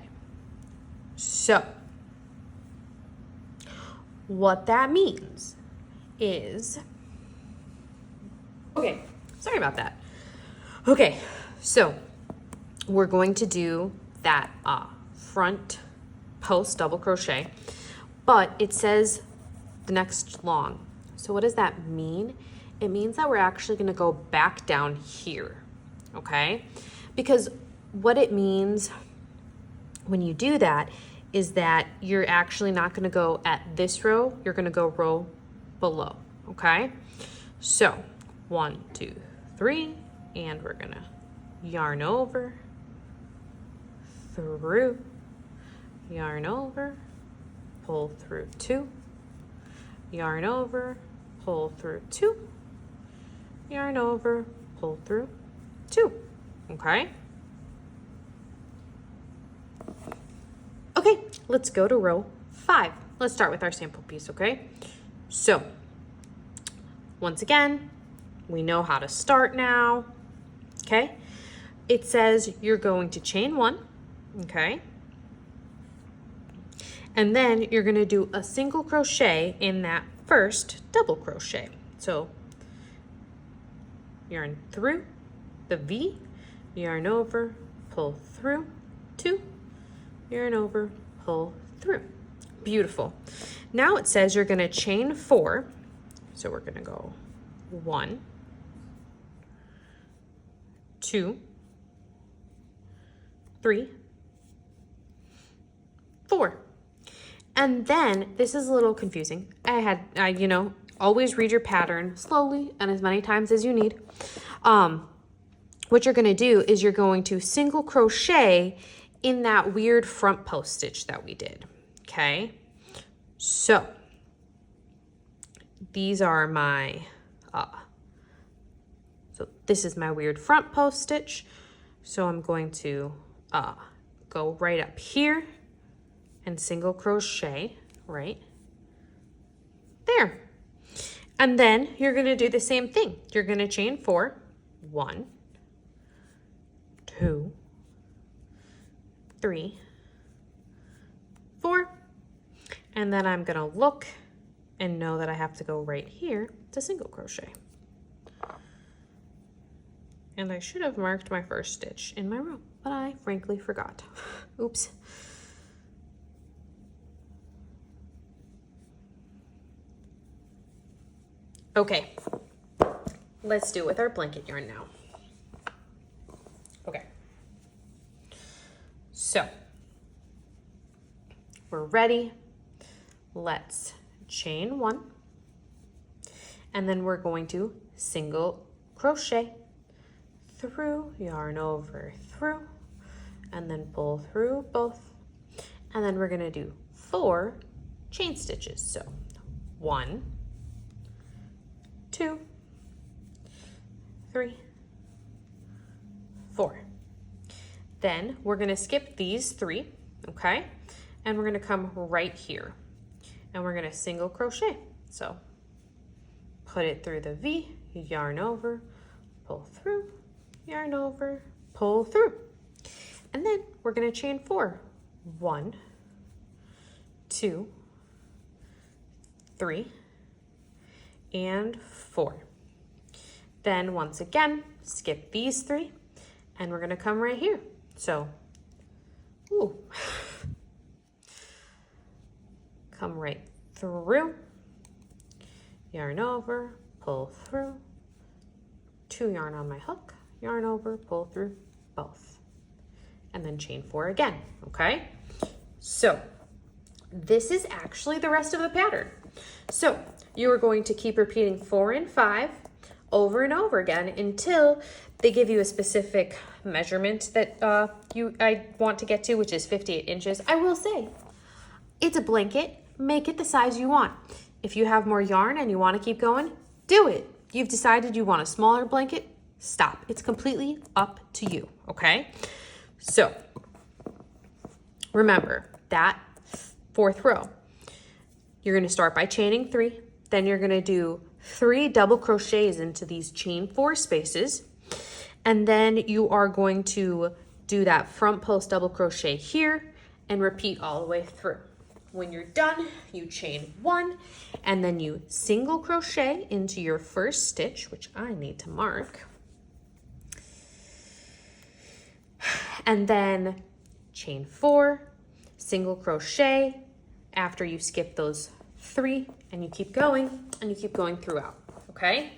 So what that means is, okay, sorry about that. Okay, so we're going to do that front post double crochet, but it says the next long. So what does that mean? It means that we're actually gonna go back down here, okay? Because what it means when you do that is that you're actually not gonna go at this row, you're gonna go row below, okay? So 1, 2, 3, and we're gonna yarn over, through, yarn over, pull through 2, yarn over, pull through 2, yarn over, pull through 2, okay? Okay, let's go to row 5. Let's start with our sample piece, okay? So, once again, we know how to start now, okay? It says you're going to chain 1, okay? And then you're gonna do a single crochet in that first double crochet. So yarn through the V, yarn over, pull through 2, yarn over, pull through. Beautiful. Now it says you're gonna chain 4. So we're gonna go 1, 2, 3, 4. And then, this is a little confusing. You know, always read your pattern slowly and as many times as you need. What you're gonna do is you're going to single crochet in that weird front post stitch that we did, okay? So, these are my, so this is my weird front post stitch. So I'm going to go right up here and single crochet right there. And then you're gonna do the same thing. You're gonna chain 4, 1, 2, 3, 4, and then I'm gonna look and know that I have to go right here to single crochet. And I should have marked my first stitch in my row, but I frankly forgot. Oops. Okay, let's do it with our blanket yarn now. Okay, so we're ready. Let's chain 1, and then we're going to single crochet through, yarn over, through, and then pull through both, and then we're going to do 4 chain stitches. So 1, 2, 3, 4. Then we're going to skip these 3, okay? And we're going to come right here and we're going to single crochet. So put it through the V, yarn over, pull through, yarn over, pull through. And then we're going to chain 4. 1, 2, 3, and 4. Then once again, skip these 3 and we're going to come right here. So, come right through, yarn over, pull through, 2 yarn on my hook, yarn over, pull through both, and then chain 4 again, okay? So this is actually the rest of the pattern. So you are going to keep repeating 4 and 5 over and over again until they give you a specific measurement that I want to get to, which is 58 inches. I will say, it's a blanket. Make it the size you want. If you have more yarn and you want to keep going, do it. You've decided you want a smaller blanket, stop. It's completely up to you, okay? So remember that 4th row, you're going to start by chaining 3, then you're going to do 3 double crochets into these chain 4 spaces, and then you are going to do that front post double crochet here and repeat all the way through. When you're done, you chain 1 and then you single crochet into your first stitch, which I need to mark, and then chain 4, single crochet after you skip those 3, and you keep going and you keep going throughout, okay?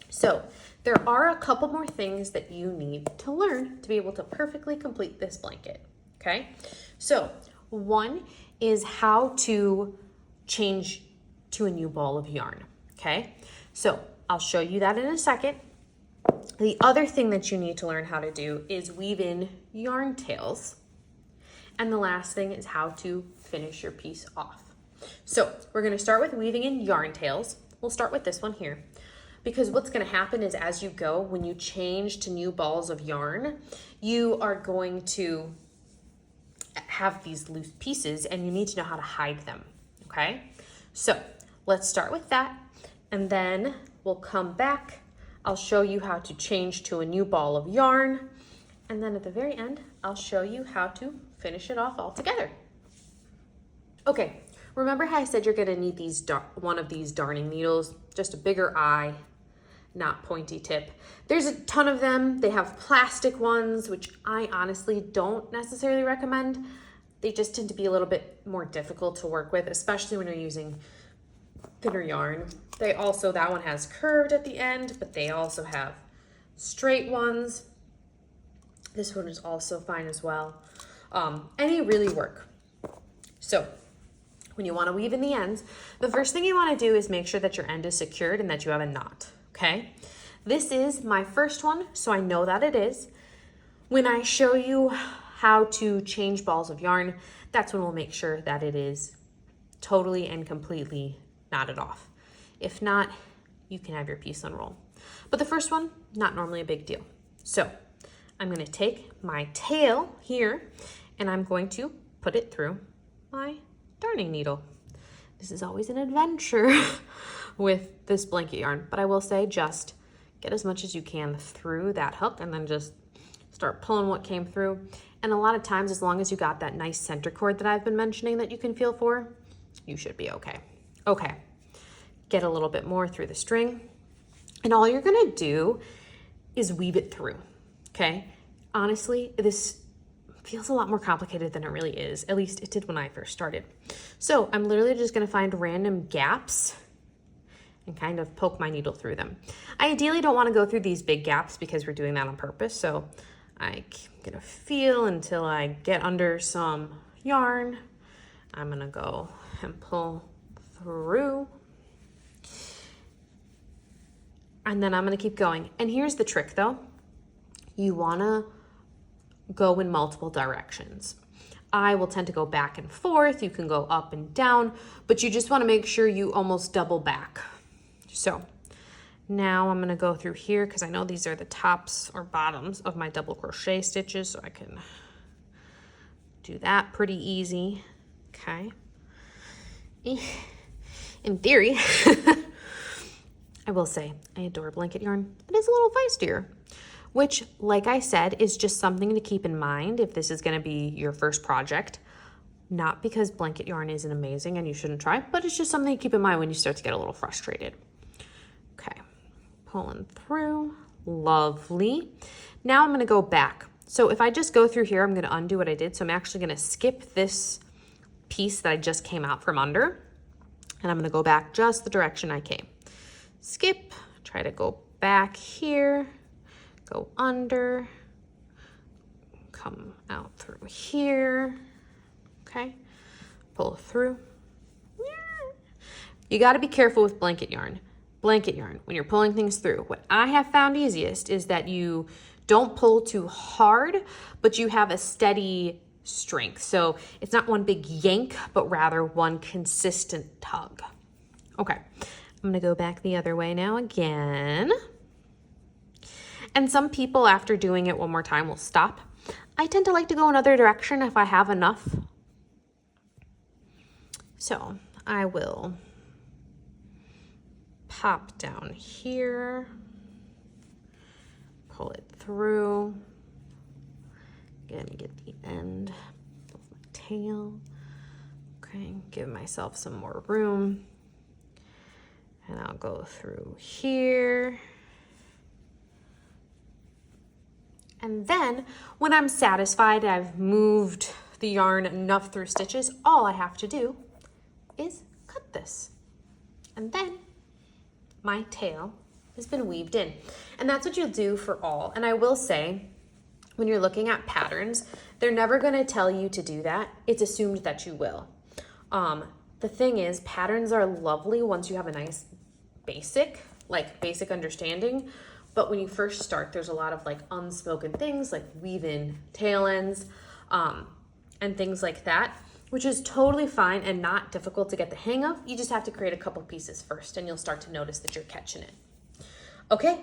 So there are a couple more things that you need to learn to be able to perfectly complete this blanket, okay? So one is how to change to a new ball of yarn, okay? So I'll show you that in a second. The other thing that you need to learn how to do is weave in yarn tails. And the last thing is how to finish your piece off. So we're going to start with weaving in yarn tails. We'll start with this one here, because what's going to happen is as you go, when you change to new balls of yarn, you are going to have these loose pieces and you need to know how to hide them, okay? So let's start with that, and then we'll come back. I'll show you how to change to a new ball of yarn, and then at the very end, I'll show you how to finish it off all together. Okay, remember how I said you're gonna need one of these darning needles, just a bigger eye, not pointy tip. There's a ton of them. They have plastic ones, which I honestly don't necessarily recommend. They just tend to be a little bit more difficult to work with, especially when you're using thinner yarn. They also, that one has curved at the end, but they also have straight ones. This one is also fine as well. Any really work. So when you want to weave in the ends, the first thing you want to do is make sure that your end is secured and that you have a knot, okay? This is my first one, so I know that it is. When I show you how to change balls of yarn, that's when we'll make sure that it is totally and completely knotted off. If not, you can have your piece unroll. But the first one, not normally a big deal. So I'm going to take my tail here and I'm going to put it through my darning needle. This is always an adventure with this blanket yarn, but I will say just get as much as you can through that hook and then just start pulling what came through. And a lot of times, as long as you got that nice center cord that I've been mentioning that you can feel for, you should be okay. Okay, get a little bit more through the string. And all you're gonna do is weave it through, okay? Honestly, this feels a lot more complicated than it really is. At least it did when I first started. So I'm literally just gonna find random gaps and kind of poke my needle through them. I ideally don't wanna go through these big gaps because we're doing that on purpose. So I'm gonna feel until I get under some yarn. I'm gonna go and pull through. And then I'm gonna keep going. And here's the trick though. You wanna go in multiple directions. I will tend to go back and forth. You can go up and down, but you just wanna make sure you almost double back. So now I'm gonna go through here because I know these are the tops or bottoms of my double crochet stitches, so I can do that pretty easy, okay? In theory, I will say I adore blanket yarn. It is a little feistier, which, like I said, is just something to keep in mind if this is gonna be your first project. Not because blanket yarn isn't amazing and you shouldn't try, but it's just something to keep in mind when you start to get a little frustrated. Okay, pulling through, lovely. Now I'm gonna go back. So if I just go through here, I'm gonna undo what I did. So I'm actually gonna skip this piece that I just came out from under, and I'm gonna go back just the direction I came. Skip, try to go back here, go under, come out through here, okay, pull through. You gotta be careful with blanket yarn. Blanket yarn, when you're pulling things through, what I have found easiest is that you don't pull too hard, but you have a steady strength. So it's not one big yank, but rather one consistent tug. Okay, I'm gonna go back the other way now again. And some people, after doing it one more time, will stop. I tend to like to go another direction if I have enough. So I will pop down here, pull it through, again, get the end of my tail. Okay, give myself some more room. And I'll go through here. And then when I'm satisfied, I've moved the yarn enough through stitches, all I have to do is cut this. And then my tail has been weaved in. And that's what you'll do for all. And I will say, when you're looking at patterns, they're never gonna tell you to do that. It's assumed that you will. The thing is, patterns are lovely once you have a nice basic understanding. But when you first start, there's a lot of like unspoken things like weave in tail ends and things like that, which is totally fine and not difficult to get the hang of. You just have to create a couple pieces first and you'll start to notice that you're catching it. Okay,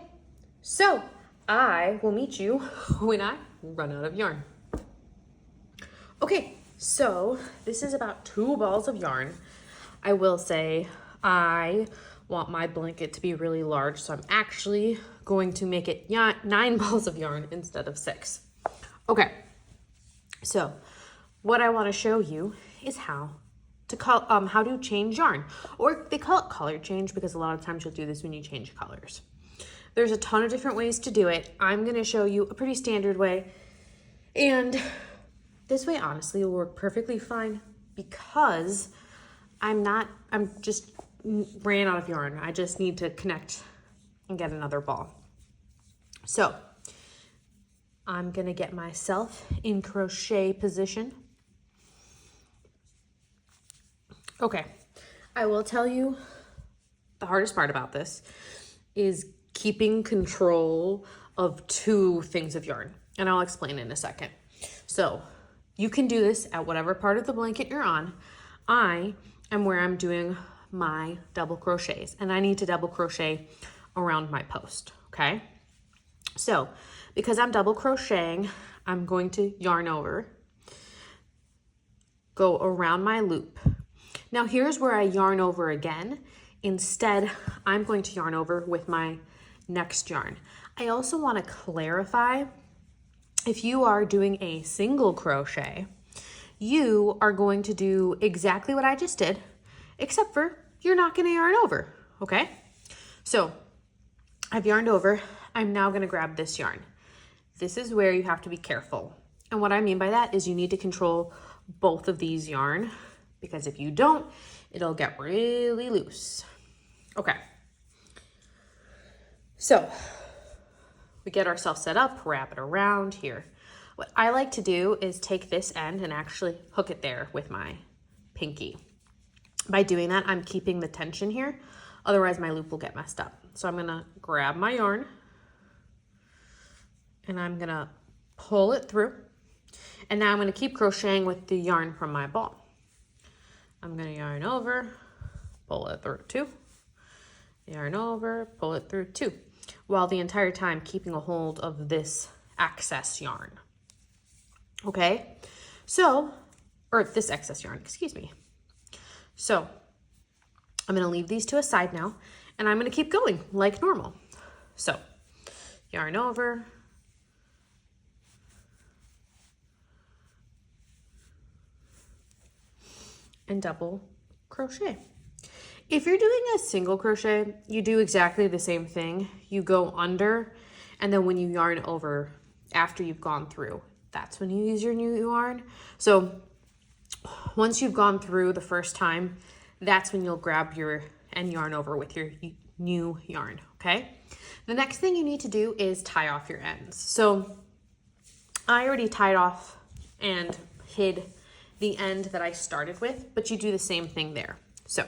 so I will meet you when I run out of yarn. Okay, so this is about 2 balls of yarn. I will say I want my blanket to be really large, so I'm actually going to make it 9 balls of yarn instead of 6. Okay, so what I want to show you is how to change yarn, or they call it color change because a lot of times you'll do this when you change colors. There's a ton of different ways to do it. I'm going to show you a pretty standard way, and this way honestly will work perfectly fine because I'm just ran out of yarn. I just need to connect and get another ball. So I'm gonna get myself in crochet position. Okay, I will tell you the hardest part about this is keeping control of 2 things of yarn, and I'll explain in a second. So you can do this at whatever part of the blanket you're on. I am where I'm doing my double crochets, and I need to double crochet around my post, okay? So because I'm double crocheting, I'm going to yarn over, go around my loop. Now here's where I yarn over again. Instead, I'm going to yarn over with my next yarn. I also want to clarify, if you are doing a single crochet, you are going to do exactly what I just did, except for you're not going to yarn over, okay? So I've yarned over, I'm now gonna grab this yarn. This is where you have to be careful. And what I mean by that is you need to control both of these yarn, because if you don't, it'll get really loose. Okay. So we get ourselves set up, wrap it around here. What I like to do is take this end and actually hook it there with my pinky. By doing that, I'm keeping the tension here. Otherwise, my loop will get messed up. So I'm gonna grab my yarn and I'm gonna pull it through. And now I'm gonna keep crocheting with the yarn from my ball. I'm gonna yarn over, pull it through 2. Yarn over, pull it through 2. While the entire time keeping a hold of this excess yarn. Okay, so, or this excess yarn, excuse me. So I'm gonna leave these to a side now, and I'm gonna keep going like normal. So yarn over, and double crochet. If you're doing a single crochet, you do exactly the same thing. You go under, and then when you yarn over after you've gone through, that's when you use your new yarn. So once you've gone through the first time, that's when you'll grab your and yarn over with your new yarn, okay? The next thing you need to do is tie off your ends. So I already tied off and hid the end that I started with, but you do the same thing there. So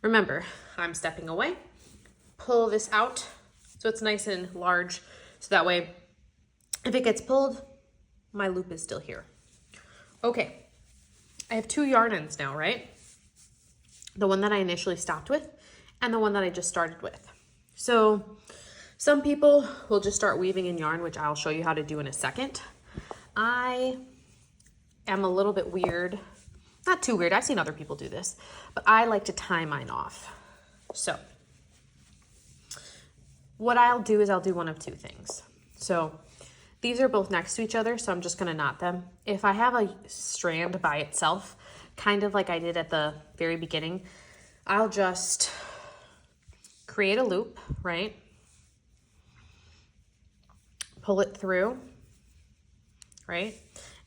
remember, I'm stepping away, pull this out so it's nice and large, so that way if it gets pulled, my loop is still here. Okay, I have 2 yarn ends now, right? The one that I initially stopped with and the one that I just started with. So some people will just start weaving in yarn, which I'll show you how to do in a second. I am a little bit weird, not too weird, I've seen other people do this, but I like to tie mine off. So what I'll do is I'll do one of 2 things. So these are both next to each other, so I'm just gonna knot them. If I have a strand by itself, kind of like I did at the very beginning, I'll just create a loop, right? Pull it through, right?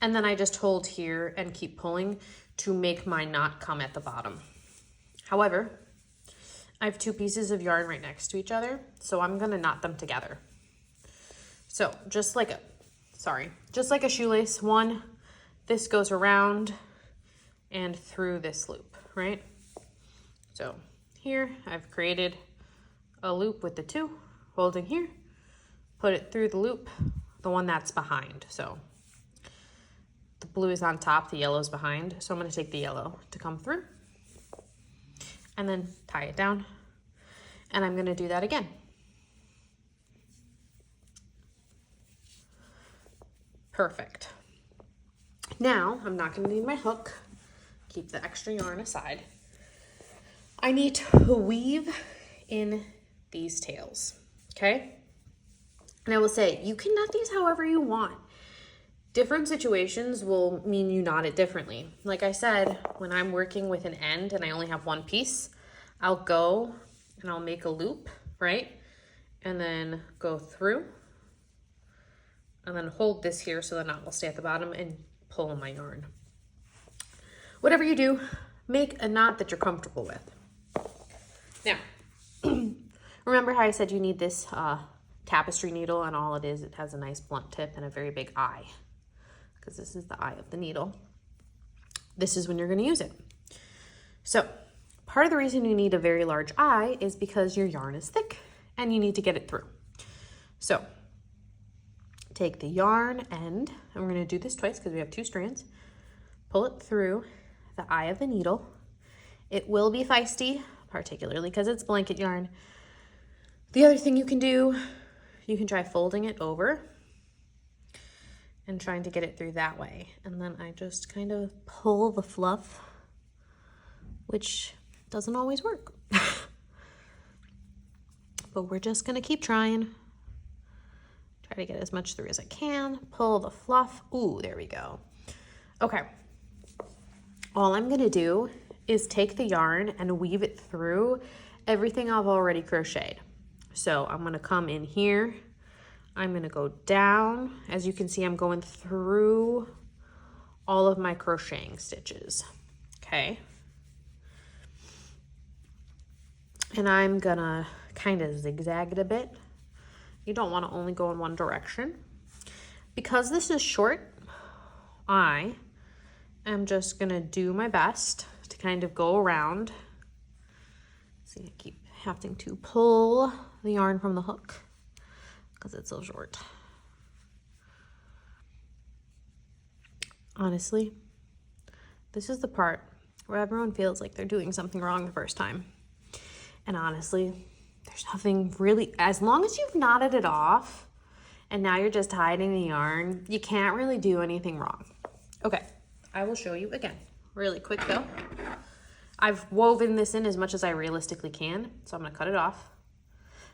And then I just hold here and keep pulling to make my knot come at the bottom. However, I have 2 pieces of yarn right next to each other, so I'm gonna knot them together. So just like a shoelace, one, this goes around and through this loop, right? So here I've created a loop with the 2, holding here, put it through the loop, the one that's behind. So the blue is on top, the yellow is behind. So I'm gonna take the yellow to come through and then tie it down. And I'm gonna do that again. Perfect. Now, I'm not gonna need my hook. Keep the extra yarn aside. I need to weave in these tails, okay? And I will say, you can knot these however you want. Different situations will mean you knot it differently. Like I said, when I'm working with an end and I only have 1 piece, I'll go and I'll make a loop, right? And then go through and then hold this here so the knot will stay at the bottom and pull my yarn. Whatever you do, make a knot that you're comfortable with. Now, remember how I said you need this tapestry needle, and all it has a nice blunt tip and a very big eye, because this is the eye of the needle. This is when you're gonna use it. So part of the reason you need a very large eye is because your yarn is thick and you need to get it through. So take the yarn end, and we're gonna do this twice because we have 2 strands. Pull it through the eye of the needle. It will be feisty, particularly because it's blanket yarn. The other thing you can do, you can try folding it over and trying to get it through that way. And then I just kind of pull the fluff, which doesn't always work. But we're just gonna keep trying. Try to get as much through as I can. Pull the fluff. Ooh, there we go. Okay. All I'm gonna do is take the yarn and weave it through everything I've already crocheted. So I'm gonna come in here. I'm gonna go down. As you can see, I'm going through all of my crocheting stitches, okay? And I'm gonna kind of zigzag it a bit. You don't wanna only go in one direction. Because this is short, I am just gonna do my best to kind of go around. See, I keep having to pull the yarn from the hook because it's so short. Honestly, this is the part where everyone feels like they're doing something wrong the first time. And honestly, there's nothing really, as long as you've knotted it off and now you're just hiding the yarn, you can't really do anything wrong. Okay, I will show you again, really quick though. I've woven this in as much as I realistically can, so I'm gonna cut it off.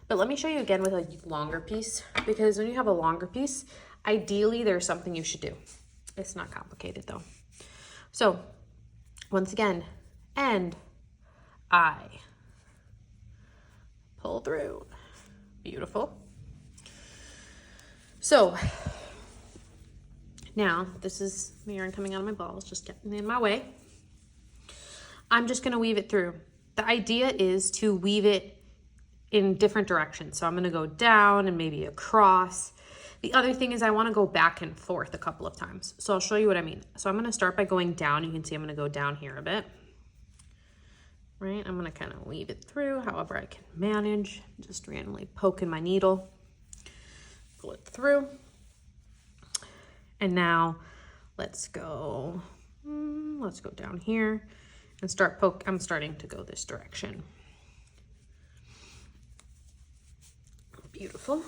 But let me show you again with a longer piece, because when you have a longer piece, ideally there's something you should do. It's not complicated though. So once again, and I pull through. Beautiful. So now this is my yarn coming out of my balls, just getting in my way. I'm just gonna weave it through. The idea is to weave it in different directions. So I'm gonna go down and maybe across. The other thing is I wanna go back and forth a couple of times. So I'll show you what I mean. So I'm gonna start by going down. You can see I'm gonna go down here a bit. Right, I'm gonna kind of weave it through however I can manage. Just randomly poking my needle, pull it through. And now let's go down here and start I'm starting to go this direction. Beautiful.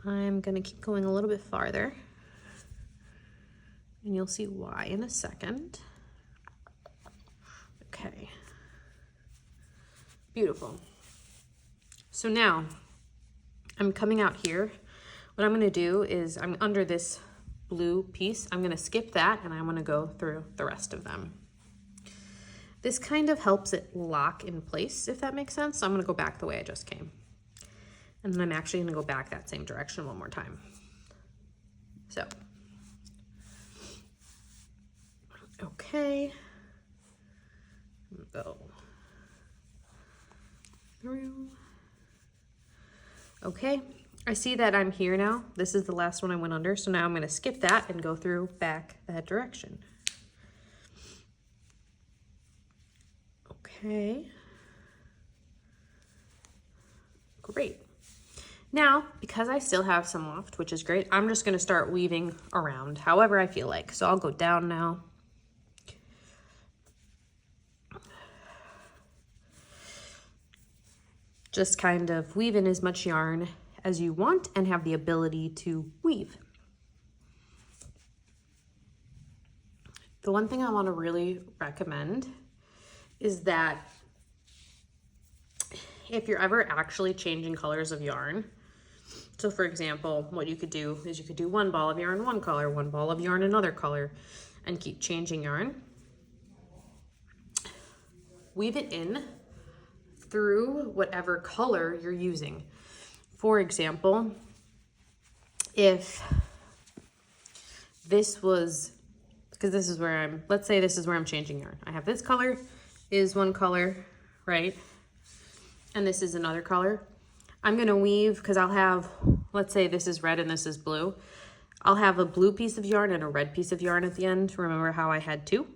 I'm gonna keep going a little bit farther and you'll see why in a second. Okay, beautiful. So now I'm coming out here. What I'm gonna do is I'm under this blue piece. I'm gonna skip that and I'm gonna go through the rest of them. This kind of helps it lock in place, if that makes sense. So I'm gonna go back the way I just came. And then I'm actually gonna go back that same direction one more time. So, okay. Go through. Okay, I see that I'm here now. This is the last one I went under. So now I'm gonna skip that and go through back that direction. Okay. Great. Now, because I still have some left, which is great, I'm just gonna start weaving around however I feel like. So I'll go down now. Just kind of weave in as much yarn as you want and have the ability to weave. The one thing I want to really recommend is that if you're ever actually changing colors of yarn, so for example, what you could do is you could do one ball of yarn one color, one ball of yarn another color, and keep changing yarn. Weave it in through whatever color you're using. For example, if this was, because this is where let's say this is where I'm changing yarn. I have this color is one color, right? And this is another color. I'm gonna weave, because I'll have, let's say this is red and this is blue. I'll have a blue piece of yarn and a red piece of yarn at the end. Remember how I had two?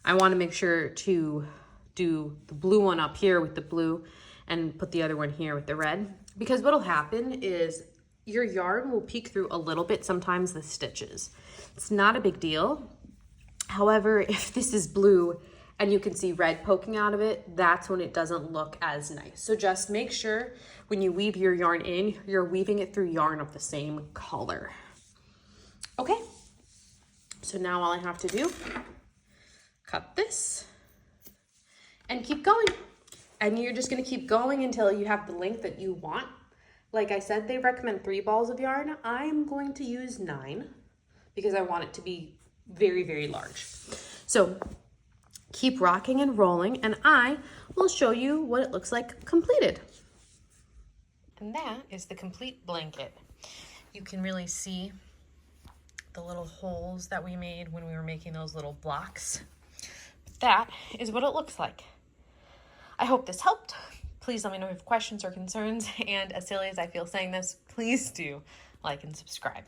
I wanna make sure to do the blue one up here with the blue and put the other one here with the red, because what'll happen is your yarn will peek through a little bit sometimes the stitches. It's not a big deal. However, if this is blue and you can see red poking out of it, that's when it doesn't look as nice. So just make sure when you weave your yarn in, you're weaving it through yarn of the same color. Okay, so now all I have to do, cut this and keep going. And you're just gonna keep going until you have the length that you want. Like I said, they recommend 3 balls of yarn. I'm going to use 9 because I want it to be very, very large. So keep rocking and rolling, and I will show you what it looks like completed. And that is the complete blanket. You can really see the little holes that we made when we were making those little blocks. That is what it looks like. I hope this helped. Please let me know if you have questions or concerns, and as silly as I feel saying this, please do like and subscribe.